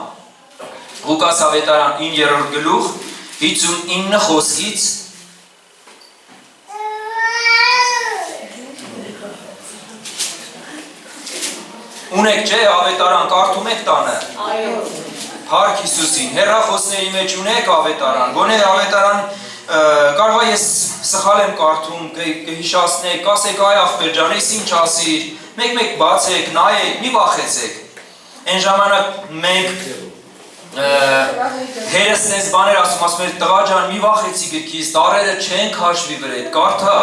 Ղուկաս ավետարան 9-րդ գլուխ, 59 խոսքից Ունեք չէ, ավետարան կարդում եք տանը։ Այո։ Փառք Հիսուսին, հեռախոսների մեջ ունեք ավետարան, գոնե ավետարան կարող է ես սխալ եմ կարդում, կհիշացնեք, կասեք այ ախպեր ջան, ես ինչ ասիր, մեկ-մեկ բացեք, նայեք, մի վախեցեք։ Այն ժամանակ մենք հերս նես բաներ ասում էր տղա ջան, մի վախեցի գրքից, տարերը չեն քաշվի վրա, կարդա։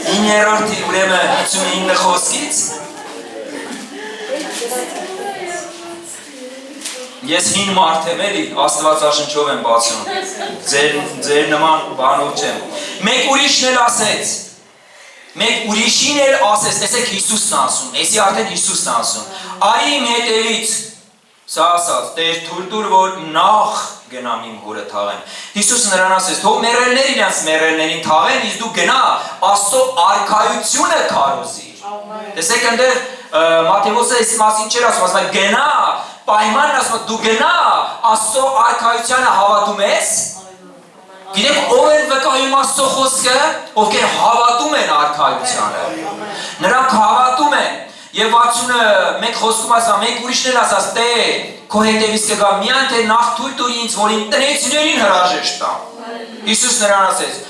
9-րդի ուրեմն 59 խոսքից Ես հին մարդ եմ էլի, Աստվածաշնչով եմ բացում, ձեր նման բանով չեմ։ Մեկ ուրիշն էլ ասեց, մեկ ուրիշին էլ ասեց, տեսեք Հիսուսն ասում, էսի արդեն Հիսուսն ասում, արի իմ հետևից, սա ասաց, Տեր թույլ տուր, որ նախ գնամ իմ հորը թաղեմ։ Հիսուսը նրան ասեց, թող մեռելներ իրենց մեռելներին թաղեն, իսկ դու գնա Աստծո արքայությունը քարոզիր։ Տեսեք այնտեղ Մատթեոսը այս մասին չէր ասում, ասում է գնա, պայմանն ասում դու գնա Աստծո արքայությանը հավատում ես։ Գիտեք ով են վկայում Աստծո խոսքը, ովքեր հավատում են արքայությանը։ Նրանք հավատում են։ Եվ 61 խոսքում ասա, մեկ ուրիշն էլ ասաց, Տեր, քո հետևից կգա միայն թե նախ թույլ տուր ինձ, որ իմ տնեցիներին հրաժեշտ տամ։ Հիսուս նրան ասեց,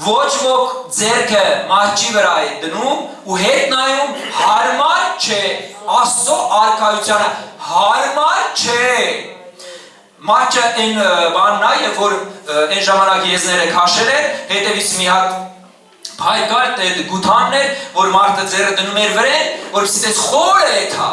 ոչ ոք ձեռքը մահճի վրա է դնում ու հետ նայում հարմար չէ, Աստծո արքայությանը հարմար չէ։ Մահճը այն բանն է, երբ որ այն ժամանակ եզները քաշել են, հետևից մի հատ փայկար գութանն էր, որ մարդը ձեռը դնում էր վրեն, որպեսզի տես խորը է թա։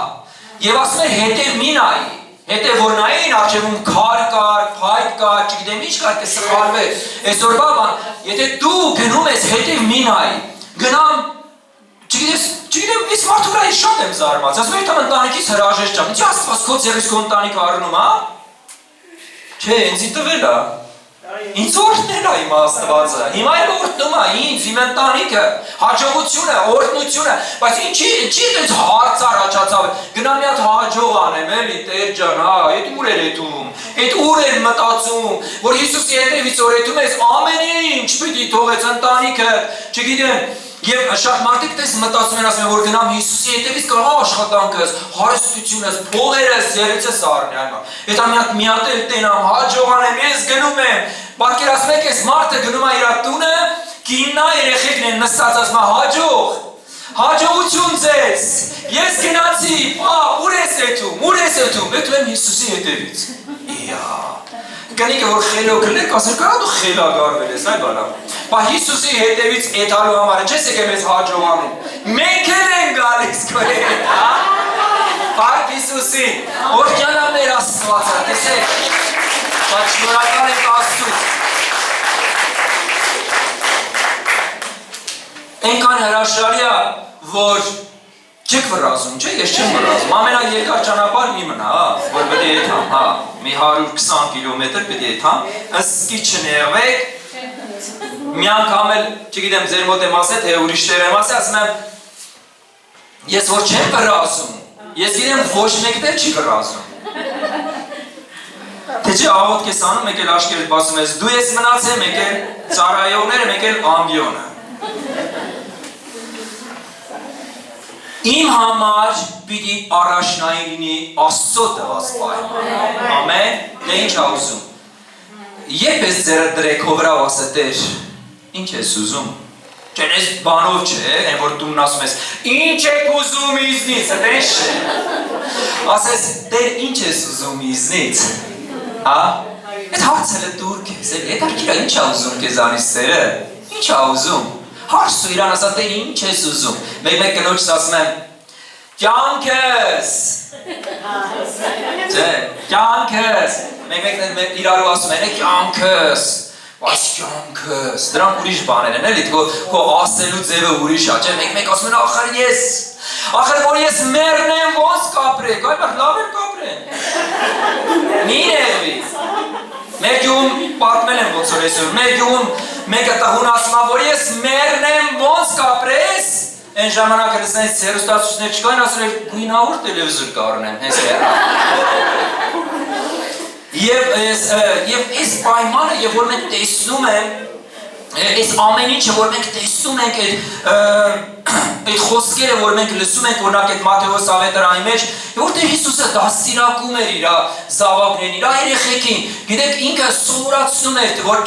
Եվ ասում էր հետև մի նայի, հետև որ նային արջևում քար կար, փայտ կար, չգիտեմ ինչ կար, կսխալվեր։ Այսօրվա բան, եթե դու գնում ես հետև մի նայի, գնամ, չգիտեմ, ես մարդու վրա ես շատ եմ զարմաց, ասում էր թամ ընտանիքից հրաժեշտ չամ, ինչի Աստված քո ձեռից քո ընտանիքը առնում, հա։ Չէ, ինձի տվել է։ Ինձ օրհնել է իմ Աստվածը, հիմա էլ օրհնում է ինձ, իմ ընտանիքը, հաջողությունը, օրհնությունը, բայց ինչի այդպես հարց առաջացավ, գնա մի հատ հաջող անեմ, էլի Տեր ջան, հա, այդ ուր էր էթում, այդ ուր էր մտածում, որ Հիսուսի հետևից որ էթում ես, ամեն ինչ պիտի թողեց ընտանիքը, չգիտեմ, Եվ շատ մարդիկ տես մտածում են ասում են, որ գնամ Հիսուսի հետևից կարող աշխատանքս, հարստությունս, փողերս, ձեռիցս առնի այնա։ Եթե մի հատ էլ տենամ, հաջողանեմ, ես գնում եմ, պատկերացնում եք այս մարդը գնում է իր տունը, կինն է, երեխեքն են նստած ասում է հաջող, հաջողություն ձեզ, ես գնացի, ուր ես էթում, էթում եմ Հիսուսի հետևից։ Կնիկը որ խելոք լեք, ասեր կարա դու խելագարվել ես, այ բանա։ Բա Հիսուսի հետևից էթալու համար չես եկել մեզ հաջողանում։ Մենք էլ ենք գալիս քո հետ, հա։ Փառք Հիսուսին, օրհնյալ մեր Աստվածը, տեսեք։ Բա շնորհակալ ենք Աստծուն։ Այնքան հրաշալի է, որ չեք վրազում, չէ, ես չեմ վրազում, ամենաերկար ճանապարհ մի մնա, որ պետք է եթամ, հա, մի 120 կիլոմետր պետք է եթամ, ըսկի չներվեք, մի անգամ էլ, չգիտեմ, ձեր մոտ եմ ասել, թե ուրիշներ եմ ասել, ասում եմ, ես որ չեմ վրազում, ես գիտեմ ոչ մեկն էլ չի վրազում, թե չէ աղոթք ես անում, մեկ էլ աշկերտ բացում ես, դու ես մնացել, մեկ էլ ծառայողները, մեկ էլ ամբիոնը։ Իմ համար պիտի առաջնային լինի Աստծո տված պայմանը։ Ամեն։ Դե ինչ ա ուզում։ Երբ ես ձերը դրեք հո վրա ու ասա Տեր, ինչ ես ուզում։ Չեն ես բանով չէ, են որ դումն ասում ես, ինչ եք ուզում իզնից, դենշ չէ։ Ասես, Տեր, ինչ ես ուզում իզնից, հա։ Այդ հարցելը դուր կեզ, այդ արկիրա ինչ ա ուզում կեզ անիս Տերը, ինչ ա ուզում։ Հարսու իրան ասա, Տեր, ինչ ես ուզում։ Մեկ կնոջս ասում եմ, կյանքս, չէ, կյանքս, մեկ իրարու ասում են, կյանքս, Բայց կյանքս, դրանք ուրիշ բաներ են, էլի, քո ասելու ձևը ուրիշ ա, չէ, մեկ ասում են, ախր որ ես մեռնեմ ոնց կապրեք, այ բար լավ էր կապրեն։ Մի ներվի։ Մեր գյուղում պատմել եմ ոնց որ այսօր, մեր գյուղում մեկը տղուն ասում ա, որ ես մեռնեմ ոնց կապրես, այն ժամանակը լսնից հեռուստացույցներ չկային, ասել էր գույնավոր տելևիզոր կառնեմ, հենց Եվ այս պայմանը, և որ մենք տեսնում ենք, այս ամեն ինչը, որ մենք տեսնում ենք այդ խոսքերը, որ մենք լսում ենք, օրինակ այդ Մատթեոս ավետարանի մեջ, որ Տեր Հիսուսը դաստիարակում էր իր զավակներին, իր երեխեքին, գիտեք, ինքը սովորացնում էր, որ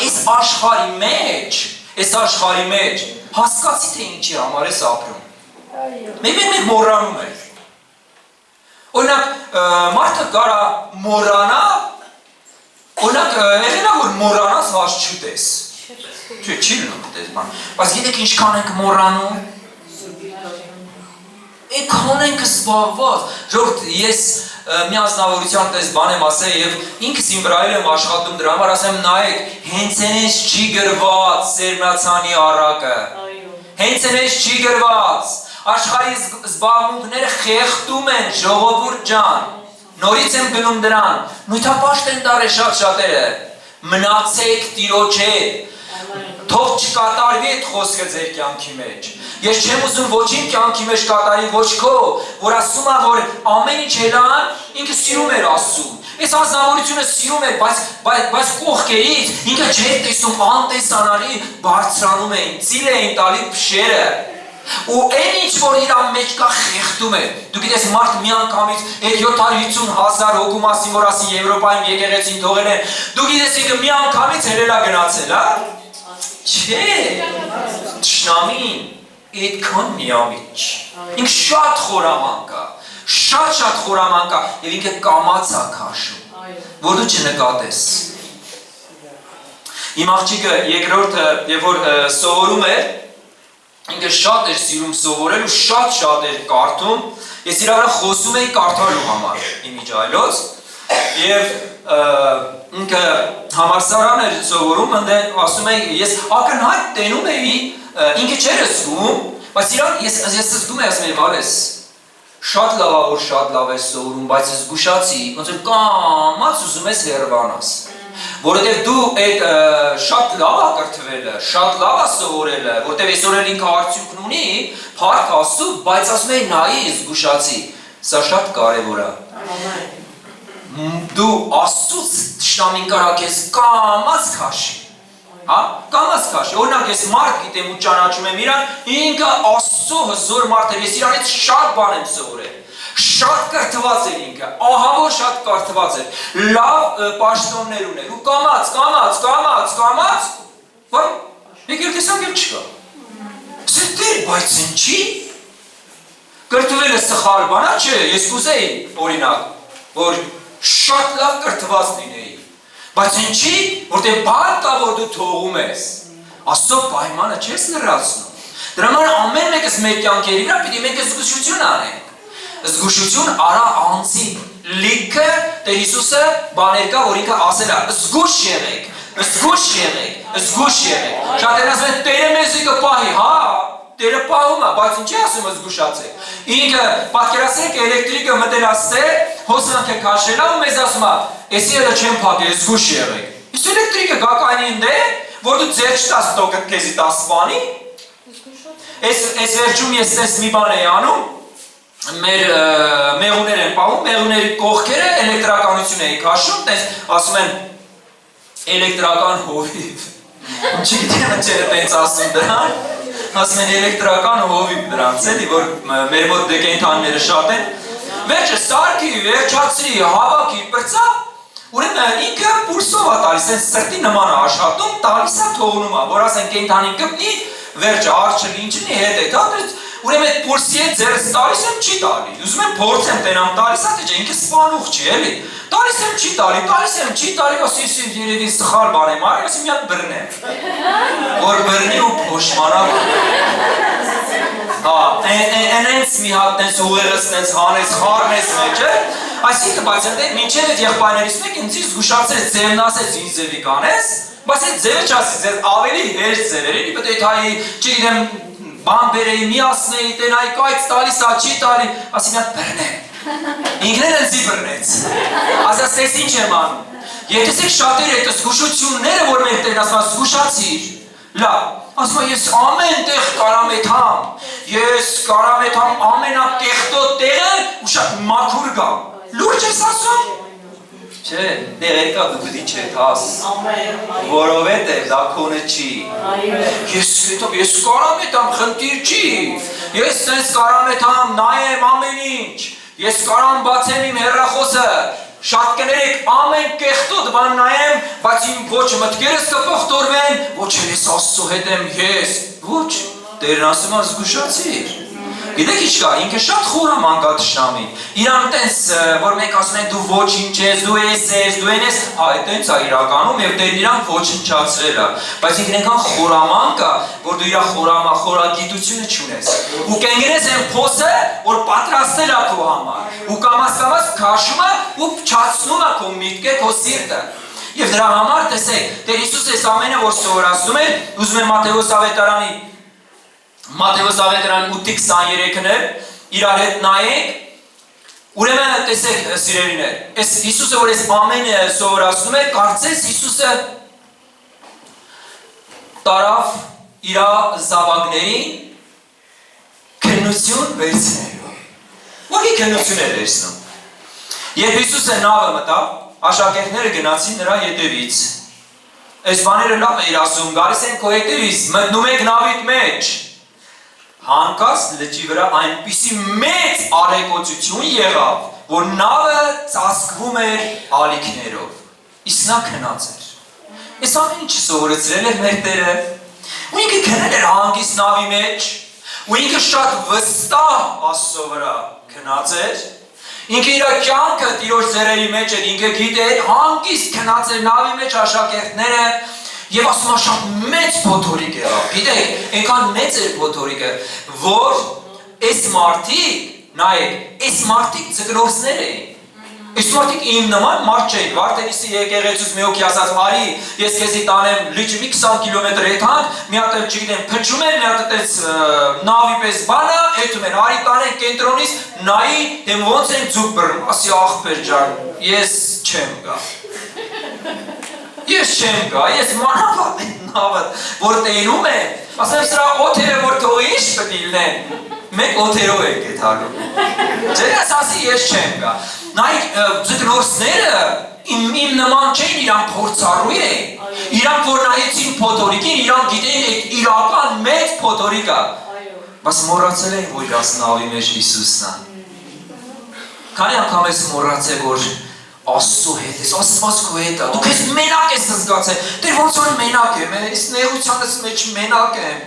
այս աշխարհի մեջ հասկացի թե ինչի համար ես ապրում։ Մենք մոռանում ենք։ Օրինակ, մարդը կարա մոռանա Օրինակ, եղելա, որ մոռանաս հաշ չուտես։ Չէ, չի լնում տես բան։ Բայց գիտեք ինչքան ենք մոռանում։ Էքան ենք զբաղված։ Ժողովուրդ, ես մի անձնավորության տես բան եմ ասել եւ ինքս իմ վրա եմ աշխատում դրա համար ասեմ նայեք, հենց այնպես չի գրված Սերմնացանի առակը։ Հենց այնպես չի գրված։ Աշխարհի զբաղմունքները խեղդում են, ժողովուրդ ջան։ Նորից եմ գնում դրան, նույթապաշտ են դար է շատ-շատերը, մնացեք տիրոջ հետ, թող չկատարվի այդ խոսքը ձեր կյանքի մեջ, ես չեմ ուզում ոչին կյանքի մեջ կատարի ոչ քո, որ ասում ա, որ ամեն ինչ հելան, ինքը սիրում էր ասում, ես անձնավորությունը սիրում էր, բայց կողքերից, ինքը չէր տեսում անտեսանալի բարձրանում էին, ծիլ էին տալի փշերը, ու այն ինչ որ իրան մեջ կա խեղդում է դու գիտես մարդ մի անգամից այդ 750,000 հոգու մասին որ ասի Եվրոպայում եկեղեցին թողել են դու գիտես ինքը մի անգամից հելելա գնացել հա չէ թշնամին այդքան միամիջ ինքը շատ խորամանկ է շատ խորամանկ է եւ ինքը կամաց է քաշում որ դու չնկատես իմ աղջիկը երկրորդը եւ որ սովորում էր ինքը շատ էր սիրում սովորել ու շատ էր կարդում, ես իր վրա խոսում էի կարդալու համար իմ իջայլոց և ինքը համալսարան էր սովորում, ասում էի, ես ակնհայտ տենում էի, ինքը չէր զգում, բայց իրան ես զգում էի, ասում էի, վարես, շատ լավ ես սովորում, բայց զգուշացի, ոնց որ կամաց ուզում ես հեռվանաս Որովհետև դու այդ շատ լավ է կրթվելը, շատ լավ է սովորելը, որովհետև այսօր էլ ինքը արդյունքն ունի, փառք Աստծո, բայց ասում էի նայի զգուշացի, սա շատ կարևոր է։ Դու Աստծուց թշնամին կարա քեզ կամաց քաշի։ Հա, կամաց քաշի։ Օրինակ ես մարդ գիտեմ ու ճանաչում եմ իրան, ինքը Աստծո հզոր մարդ է, ես իրանից շատ բան եմ սովորել։ Շատ կրթված էր ինքը, ահավոր շատ կրթված էր, լավ պաշտոններ ուներ, ու կամաց, որ եկել տեսակ էլ չկա։ Սեր դեր, բայց ինչի, կրթվելը սխալ բանա չէ, ես կուզեի օրինակ, որ շատ լավ կրթված լինեի, բայց ինչի, որտեղ բան կա, որ դու թողում ես, Աստծո պայմանը չես լրացնում, դրա համար ամեն մեկս մեր կյանքերի վրա պիտի մենք զգուշություն անենք, զգուշություն արա անձի լիքը Տեր Հիսուսը բաներ կա, որ ինքը ասել է, զգուշ եղեք, շատ են ասում են, Տերը մեզի կպահի, հա, Տերը պահում է, բայց ինչի ասում է զգուշացեք, ինքը պատկերացրեք էլեկտրիկը մտել ասել, հոսանքը քաշել է ու մեզ ասում է, էսի էլը չեմ փակել, զգուշ եղեք, իսկ էլեկտրիկը գականի ընդ է, որ դու ձեր չտաս տոկը քեզի տասվանի, այս վերջում ես տես մի բան էի անում, մեր մեղուներ են պահում, մեղուների կողքերը էլեկտրականություն էի քաշում, ասում են էլեկտրական հովիվ, չգիտեմ չերը տենց ասում դրան, ասում են էլեկտրական հովիվ դրանց էլի, որ մեր մոտ դե կենդանիները շատ են։ Վերջը սարքի, վերջացրի, հավաքի, պրծա, ուրեմն ինքը պուրսով է տալիս, այն սրտի նման է աշխատում, տալիս է թողնում է, որ ասեն կենդանին կպնի, վերջը արջը լինչնի հետ է, ուրեմն այդ պուրսի հետ ձերս տալիս եմ չի տալի, ուզում եմ փորձեմ տենամ տալիս է, թե չէ ինքը սպանուղ չի, էլի, տալիս եմ չի տալի, ասի երևի սխալ բան եմ արի, ասի մի հատ բռնեմ, որ բռնի ու փոշմանա, այնենց մի հատ նենց ուղեղս նենց հանես, խառնես մեջը, այսինքն բայց այնտեղ մինչև այդ եղբայրներից մեկ ինձ զգուշացրեց, ձևն ասեց ինձ ձևի կանես, բայց այդ ձևը չասեց, ձեզ ավելի հեշտ ձև էր, էլի պետք է հայի, չգիտեմ, բան բերեի, միացնեի, տենայի կայց տալիս, չի տալի, ասի մի հատ բռնեմ, ինքն էլ ինձի բռնեց, ասաց տես ինչ եմ անում, եթե տեսեք շատերը այդ զգուշությունները, որ մեր տեն ասում զգուշացիր, լավ, ասում ես ամեն տեղ կարամ եթամ ամենակեղտոտ տեղը ու շատ մաքուր գամ, լուրջ ես ասում, չէ, դեղերկա դու գդի չետ աս, որովհետև դա քոնը չի, ես կարամ եթամ խնդիր չի, ես տենց կարամ եթամ նայեմ ամեն ինչ, ես կարամ բացեմ իմ հեռախոսը, շատ կներեք ամեն կեղտոտ բան նայեմ, բայց իմ ոչ մտքերս կփոխտորվեն, ոչ էլ ես Աստծո հետ եմ ես, ոչ, Տերն ասում է զգուշացիր, գիտեք ինչ կա, ինքը շատ խորամանկ է թշնամին, իրան տենց, որ մենք ասում են դու ոչինչ ես, դու ես, տենց է իրականում և Տերն իրան ոչնչացրել է, բայց ինքն այնքան խորամանկ է, որ դու իրա խորագիտությունը չունես, ու կենգրես են փոսը, որ պատրաստել է քո համար, ու կամաս քաշում է ու փչացնում է քո միտքը, քո սիրտը, և դրա համար տեսեք, Տեր Հիսուս այս ամենը որ սովորացնում է, ուզում է Մատթեոս ավետարանի 8:23-ն է, իրար հետ նայենք, ուրեմն տեսեք սիրելիներ, այս Հիսուսը որ այս ամենը սովորացնում է, կարծես Հիսուսը տարավ իր զավակներին քննություն վերցնելու, ո՞րի քննություն է վերցնում, երբ Հիսուսը նավը մտավ, աշակերտները գնացին նրա ետևից, այս բաները լավ էր ասում, գալիս են քո ետևից, մտնում եք նավիդ մեջ, հանկարծ լճի վրա այնպիսի մեծ արեկոծություն եղավ, որ նավը ծածկվում էր ալիքներով, իսկ նա քնած էր, այս ամեն ինչը սովորեցրել էր մեր Տերը, ու ինքը քնել էր հանգիստ նավի մեջ, ու ինքը շատ վստահ Աստծո վրա քնած էր, ինքը իր կյանքը Տիրոջ ձեռերի մեջ էր, ինքը գիտեր, հանգիստ քնած էր նավի մեջ աշակերտները, և ասում շատ մեծ փոթորիկ եղավ, գիտեք, այնքան մեծ էր փոթորիկը, որ այս մարդիկ, նայեք, այս մարդիկ ձկնորսներ էին, այս մարդիկ իմ նման մարդ չէին, Վարդենիսի եկեղեցուց մի հոգի ասաց, արի, ես քեզի տանեմ լիճի մի 20 կիլոմետր հետանք, մի հատ չգիտեմ, փչում են, մի հատ այդպես նավի պես բանը, էթում են, արի տանեն կենտրոնից, նայի, դեմ ոնց են ձուկ բռնում, ասի ախպեր ջան, ես չեմ գա։ Ես չեմ գա, ես մանավանդ են նավը, որ տենում է, ասեմ սրա օթերը, որ թողի ինչ պտիլնեն, մեկ օթերով եք էտ հալում, ձերս ասի ես չեմ գա, նայք ձգնորսները իմ նման չէին, իրան փորձառու էին, իրանք որ նայեցին փոթորիկին, իրանք գիտեին այդ իրական մեծ փոթորիկը, բայց մոռացել էին, որ իրաց նավի մեջ Հիսուսն է, քանի անգամ ես մոռացել, որ Աստծո հետ ես, Աստված քո հետ է, դու քեզ մենակ ես զգացել, դեր ոնց որ մենակ եմ, ես նեղությանս մեջ մենակ եմ,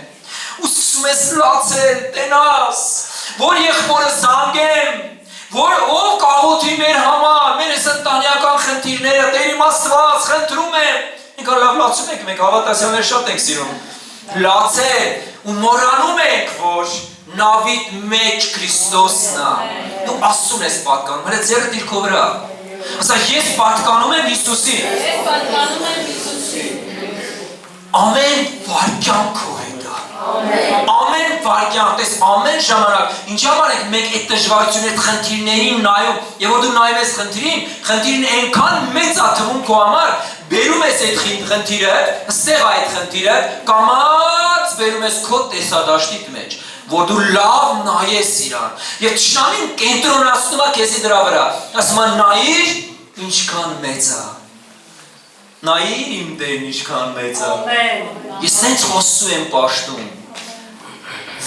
ու սկսում ես լացել, տենաս, որ եղբորը զանգեմ, որ ով կաղոթի մեր համար, մեր ես ընտանեկան խնդիրները, Տեր իմ Աստված, խնդրում եմ, ինքան լավ լացում ենք, մենք հավատացյալներ շատ ենք սիրում, լացել ու մոռանում ենք, որ նավիդ մեջ Քրիստոսն է, դու Աստծուն ես պատկանում, հələ ձեռդ իր քո վրա ասա, ես պատկանում եմ Հիսուսին, ամեն վարկյան քո հետ է, ամեն վարկյան, տես ամեն ժամանակ, ինչ համար եք մեկ այդ դժվարություն այդ խնդիրներին նայում, և որ դու նայում ես խնդիրին այնքան մեծ է թվում քո համար, բերում ես այդ խնդիրը, ստեղ այդ խնդիրը, կամաց բերում ես քո տեսադաշտիդ մեջ, որ դու լավ նայես իրան, և թշնամին կենտրոնացնում է քեզի դրա վրա, ասում է նայիր, ինչքան մեծ է, նայիր իմ Տերն ինչքան մեծ է, ես նենց խոսում եմ պաշտում,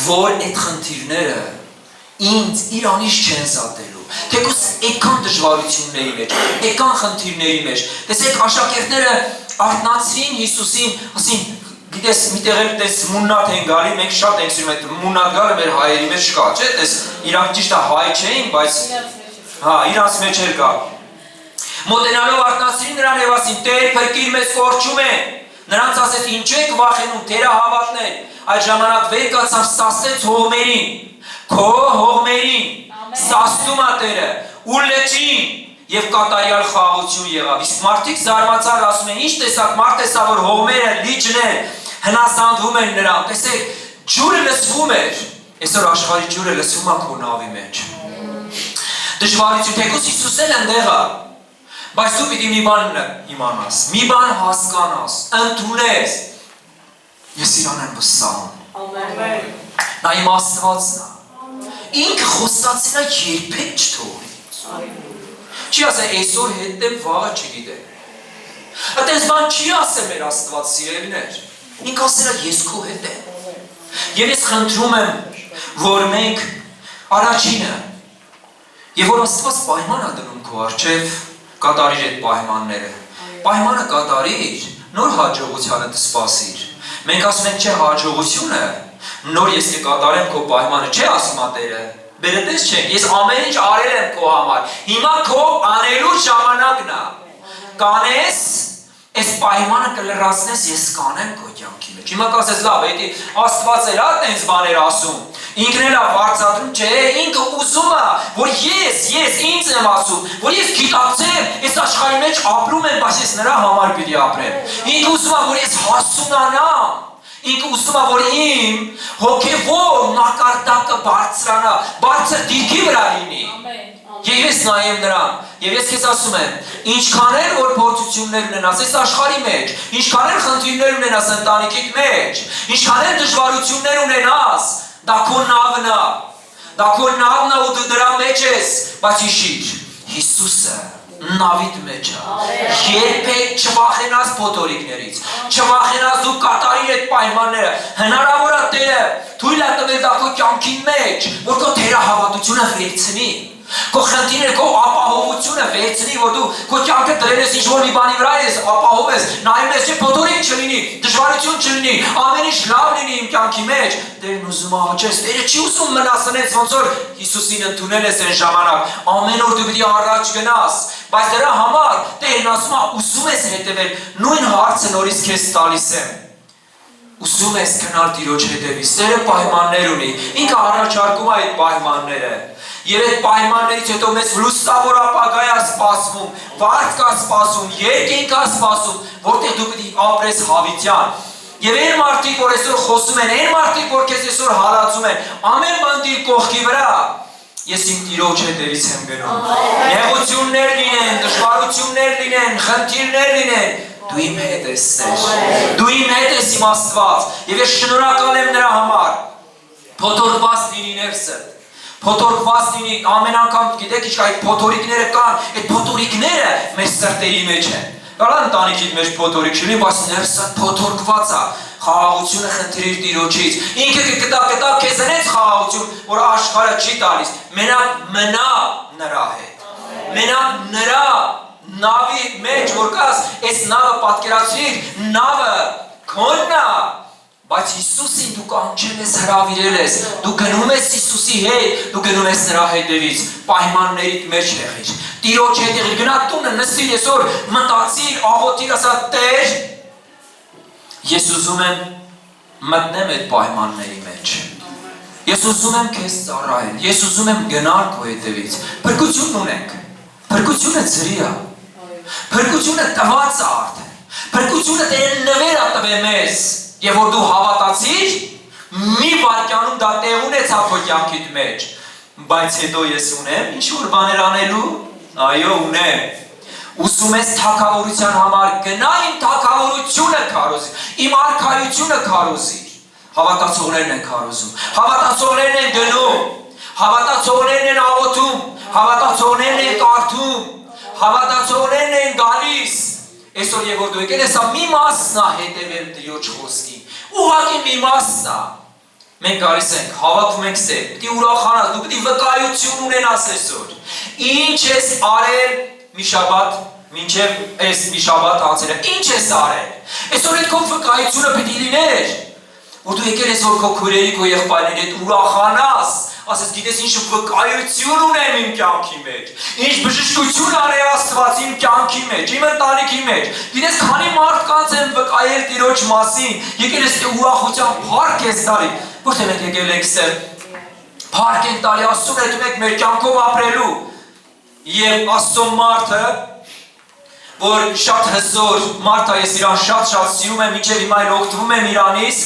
որ այդ խնդիրները ինձ իրանից չեն զատելու, թեկուզ այդքան դժվարությունների մեջ, այդքան խնդիրների մեջ, տեսեք աշակերտները արթնացրին Հիսուսին, ասին, գիտես, միտեղ էլ տես մուննատ են գալի, մենք շատ ենք սիրում այդ մուննատ գալը մեր հայերի մեջ չկա, չէ՞, տես իրանք ճիշտ է հայ չէին, բայց իրանց մեջ էլ կա։ Մոտենալով արթնացրին նրան եւ ասին, Տեր փրկիր մեզ կորչում են։ Նրանց ասեց, ինչու եք վախենում, թերահավատներ։ Այդ ժամանակ վեր կացավ սաստեց հողմերին, քո հողմերին, սաստում է Տերը, ու լճին եւ կատարյալ խաղաղություն եղավ։ Իսկ մարդիկ զարմացան ասում են, ինչ տեսակ մարդ տեսա որ հողմերը, լիճներ հնասանդվում են նրան։ Տեսեք, ջուրը լսվում էր։ Այսօր աշխարհի ջուրը լսվում է քո նավի մեջ։ Դժվարություն, թեկուզ Հիսուս էլ այնտեղ է։ Բայց դու պիտի մի բան իմանաս, մի բան հասկանաս, ընդունես։ Ես իրան եմ վստահում։ Նա իմ Աստվածն է։ Ինքը խոստացել է երբեք չթողնի։ Չի ասել այսօր հետեմ վաղը չգիտեմ։ Այդպես բան չի ասել մեր Աստված սիրելիներ։ Ինքը ասել է ես քո հետ եմ։ Եվ ես խնդրում եմ, որ մենք առաջինը եւ որ Աստված պայման է դնում քո առջև կատարիր այդ պայմանները։ Պայմանը կատարիր, նոր հաջողությանը դսպասիր։ Մենք ասում ենք, չէ, հաջողությունը, նոր ես կկատարեմ քո պայմանը, չէ, ասում է Տերը։ Բերետես չենք, ես ամեն ինչ արել եմ քո համար։ Հիմա քո անելու ժամանակն է։ Կանես, այս պայմանը կլրացնես, ես կանեմ քո կյանքի մեջ։ Հիմա կասես, լավ, էդի Աստված էլ է տենց բաներ ասում։ Ինքն էլ է վարձատրում, չէ, ինքը ուզում է, որ ես ինձ եմ ասում, որ ես գիտակցեմ, այս աշխարհի մեջ ապրում եմ, բայց ես նրա համար պիտի ապրեմ։ Ինքը ուզում է, որ ես հասունանամ, ինքը ուզում է, որ իմ հոգևոր մակարդակը բարձրանա, բարձր դիրքի վրա լինի։ Եվ ես նայեմ նրան, եւ ես քեզ ասում եմ, ինչքան էլ որ փորձություններ ունենաս այս աշխարհի մեջ, ինչքան էլ խնդիրներ ունենաս ընտանիքիդ մեջ, ինչքան էլ դժվարություններ ունենաս, դա քո նավն է, դա քո նավն է ու դու դրա մեջ ես, բայց հիշիր, Հիսուսը նավիդ մեջ է, երբեք չվախենաս փոթորիկներից, չվախենաս դու կատարիր այդ պայմանները, հնարավոր է Տերը թույլ է տվել դա քո կյանքի մեջ, որ քո թերահավատությունը վերցնի, քո խնդիրները, քո ապահովությունը վերցնի, որ դու քո կյանքը դրել ես ինչ-որ մի բանի վրա ես, ապահով ես, նայում ես, չէ, փոթորիկ չլինի, դժվարություն չլինի, ամեն ինչ լավ լինի իմ կյանքի մեջ, Տերն ուզում է աճես, Տերը չի ուզում մնաս այնպես, ոնց որ Հիսուսին ընդունել ես այն ժամանակ, ամեն օր դու պիտի առաջ գնաս, բայց դրա համար Տերն ասում է, ուզում ես հետևել, նույն հարցը նորից քեզ տալիս եմ։ Ուզում ես գնալ Տիրոջ հետևից, Տերը պայմաններ ունի, ինքը առաջարկում է այդ պայմանները։ Եվ այդ պայմաններից հետո մեզ լուսավոր ապագա է սպասվում, վարձ կա սպասում, երկինք կա սպասում, որտեղ դու պիտի ապրես հավիտյան։ Եվ այն մարդիկ, որ այսօր խոսում են, այն մարդիկ, որ քեզ այսօր հալածում են, ամեն բան դիր կողքի վրա, ես իմ Տիրոջ հետևից եմ գնում։ Նեղություններ լինեն, դժվարություններ լինեն, խնդիրներ լինեն, դու իմ հետ ես Տեր, դու իմ հետ ես իմ Աստված, եւ ես շնորհակալ եմ նրա համար։ Փոթորկված լինի ներսը, փոթորկված լինի, ամեն անգամ գիտեք ինչ այդ փոթորիկները կան, այդ փոթորիկները մեր սրտերի մեջ են։ Կարա ընտանիքիդ մեջ փոթորիկ չլինի, բայց ներսը փոթորկված է, խաղաղությունը խնդրիր Տիրոջից։ Ինքը կտա քեզ այնպես խաղաղություն, որ աշխարհը չի տալիս։ Մենակ մնա նրա հետ։ Մենակ նրա նավի մեջ որ կաս, այս նավը պատկերացրիր, նավը քոնն է, բայց Հիսուսին դու կանչել ես, հրավիրել ես, դու գնում ես Հիսուսի հետ, դու գնում ես նրա հետևից, պայմաններիդ մեջ եղիր, Տիրոջ հետ եղիր, գնա տունը, նստիր այսօր, մտածիր, աղոթիր, ասա Տեր, ես ուզում եմ մտնեմ այդ պայմանների մեջ, ես ուզում եմ քեզ ծառայել, ես ուզում եմ գնալ քո հետևից, փրկություն ունենք, փրկությունը ձրի է, փրկությունը տված է արդեն, փրկությունը Տերը նվեր է տվել մեզ, եւ որ դու հավատացիր, մի վայրկյանում դա տեղ ունեցավ քո կյանքիդ մեջ, բայց հետո ես ունեմ ինչ-որ բաներ անելու, այո ունեմ, ուզում ես թագավորության համար գնա իմ թագավորությունը քարոզի, իմ արքայությունը քարոզի, հավատացողներն են քարոզում, հավատացողներն են գնում, հավատացողներն են աղոթում, հավատացողներն են կարդում, հավատացողներն են գալիս, այսօր եւ որ դու եկել ես, մի մասն է հետևել Տիրոջ խոսքին, ուղղակի մի մասն է, Մենք գալիս ենք, հավաքում ենք սեր, պիտի ուրախանաս, դու պիտի վկայություն ունենաս այսօր։ Ինչ ես արել մի շաբաթ, մինչև այս մի շաբաթ անցել, ինչ ես արել։ Այսօր այդ քո վկայությունը պիտի լիներ, որ դու եկել ես որ քո քույրերի, քո եղբայրների հետ ուրախանաս, ասես գիտես ինչ վկայություն ունեմ իմ կյանքի մեջ, ինչ բժշկություն արել Աստված իմ կյանքի մեջ, իմ ընտանիքի մեջ, գիտես քանի մարդկանց եմ վկայել Տիրոջ մասին, եկել ես ուրախության փառք ես տալի, որտեղ մենք եկել ենք սեր, փառք ենք տալի Աստծուն հետ մենք մեր կյանքով ապրելու, եւ Աստծո մարդը, որ շատ հզոր մարդ է, ես իրան շատ սիրում եմ, մինչև հիմա էլ օգտվում եմ իրանից,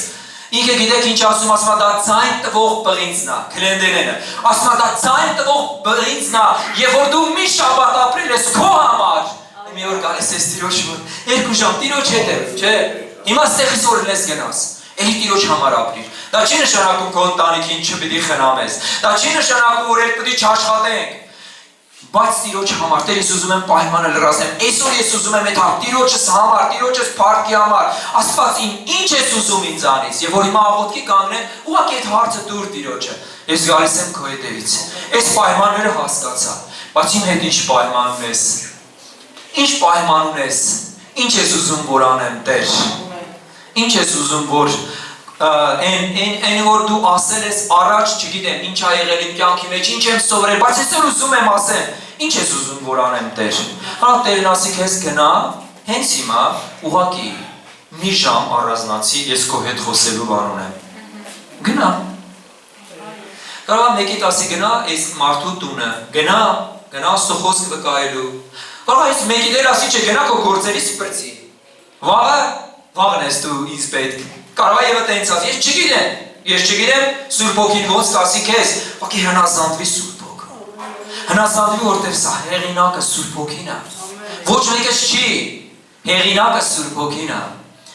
ինքը գիտեք ինչ ասում, ասում դա ձայն տվող բղինձն է, քլենդերենը, ասում դա ձայն տվող բղինձն է, եւ որ դու մի շաբաթ ապրել ես քո համար, մի օր գալիս ես Տիրոջ մոտ, 2 ժամ Տիրոջ հետ եմ, չէ, հիմա ստեղից որ լես գնաս, էլի Տիրոջ համար ապրիր, դա չի նշանակում քո ընտանիքին չպիտի խնամես, դա չի նշանակում որ էլ պիտի չաշխատենք, բայց Տիրոջ համար, Տեր ես ուզում եմ պայմանը լրացնեմ, այսօր ես ուզում եմ այդ Տիրոջս համար, Տիրոջս փառքի համար, Աստված ինչ ես ուզում ինձանից, եւ որ հիմա աղոթքի կանգնեմ, ուղղակի այդ հարցը դուր Տիրոջը, ես գալիս եմ քո հետևից, այս պայմանները հասկացա, բայց իմ հետ ինչ պայման ունես, ինչ պայման ունես, ինչ ես ուզում որ անեմ Տեր, ինչ ես ուզում որ այն որ դու ասել ես առաջ, չգիտեմ, ինչ ա եղել իմ կյանքի մեջ, ինչ եմ սովորել, բայց այսօր ուզում եմ ասեմ, ինչ ես ուզում որ անեմ Տեր։ Հա Տերն ասի քեզ գնա, հենց հիմա ուղղակի մի ժամ առանձնացի, ես քո հետ խոսելու բան ունեմ։ Գնա։ Կարող է մեկիդ ասի գնա այս մարդու տունը, գնա Աստծո խոսքը վկայելու։ Կարող է մեկիդ էլ ասի չէ, գնա քո գործերից սպրծի։ Վաղն ես դու ինձ պետք։ Կարող է եւ այդպես ասի, ես չգիտեմ, Սուրբ Հոգին ոնց կասի քեզ, ուղղակի հնազանդվի Սուրբ Հոգու։ Հնազանդվի որտեղ սա հեղինակը Սուրբ Հոգին է։ Ոչ մեկս չի, հեղինակը Սուրբ Հոգին է։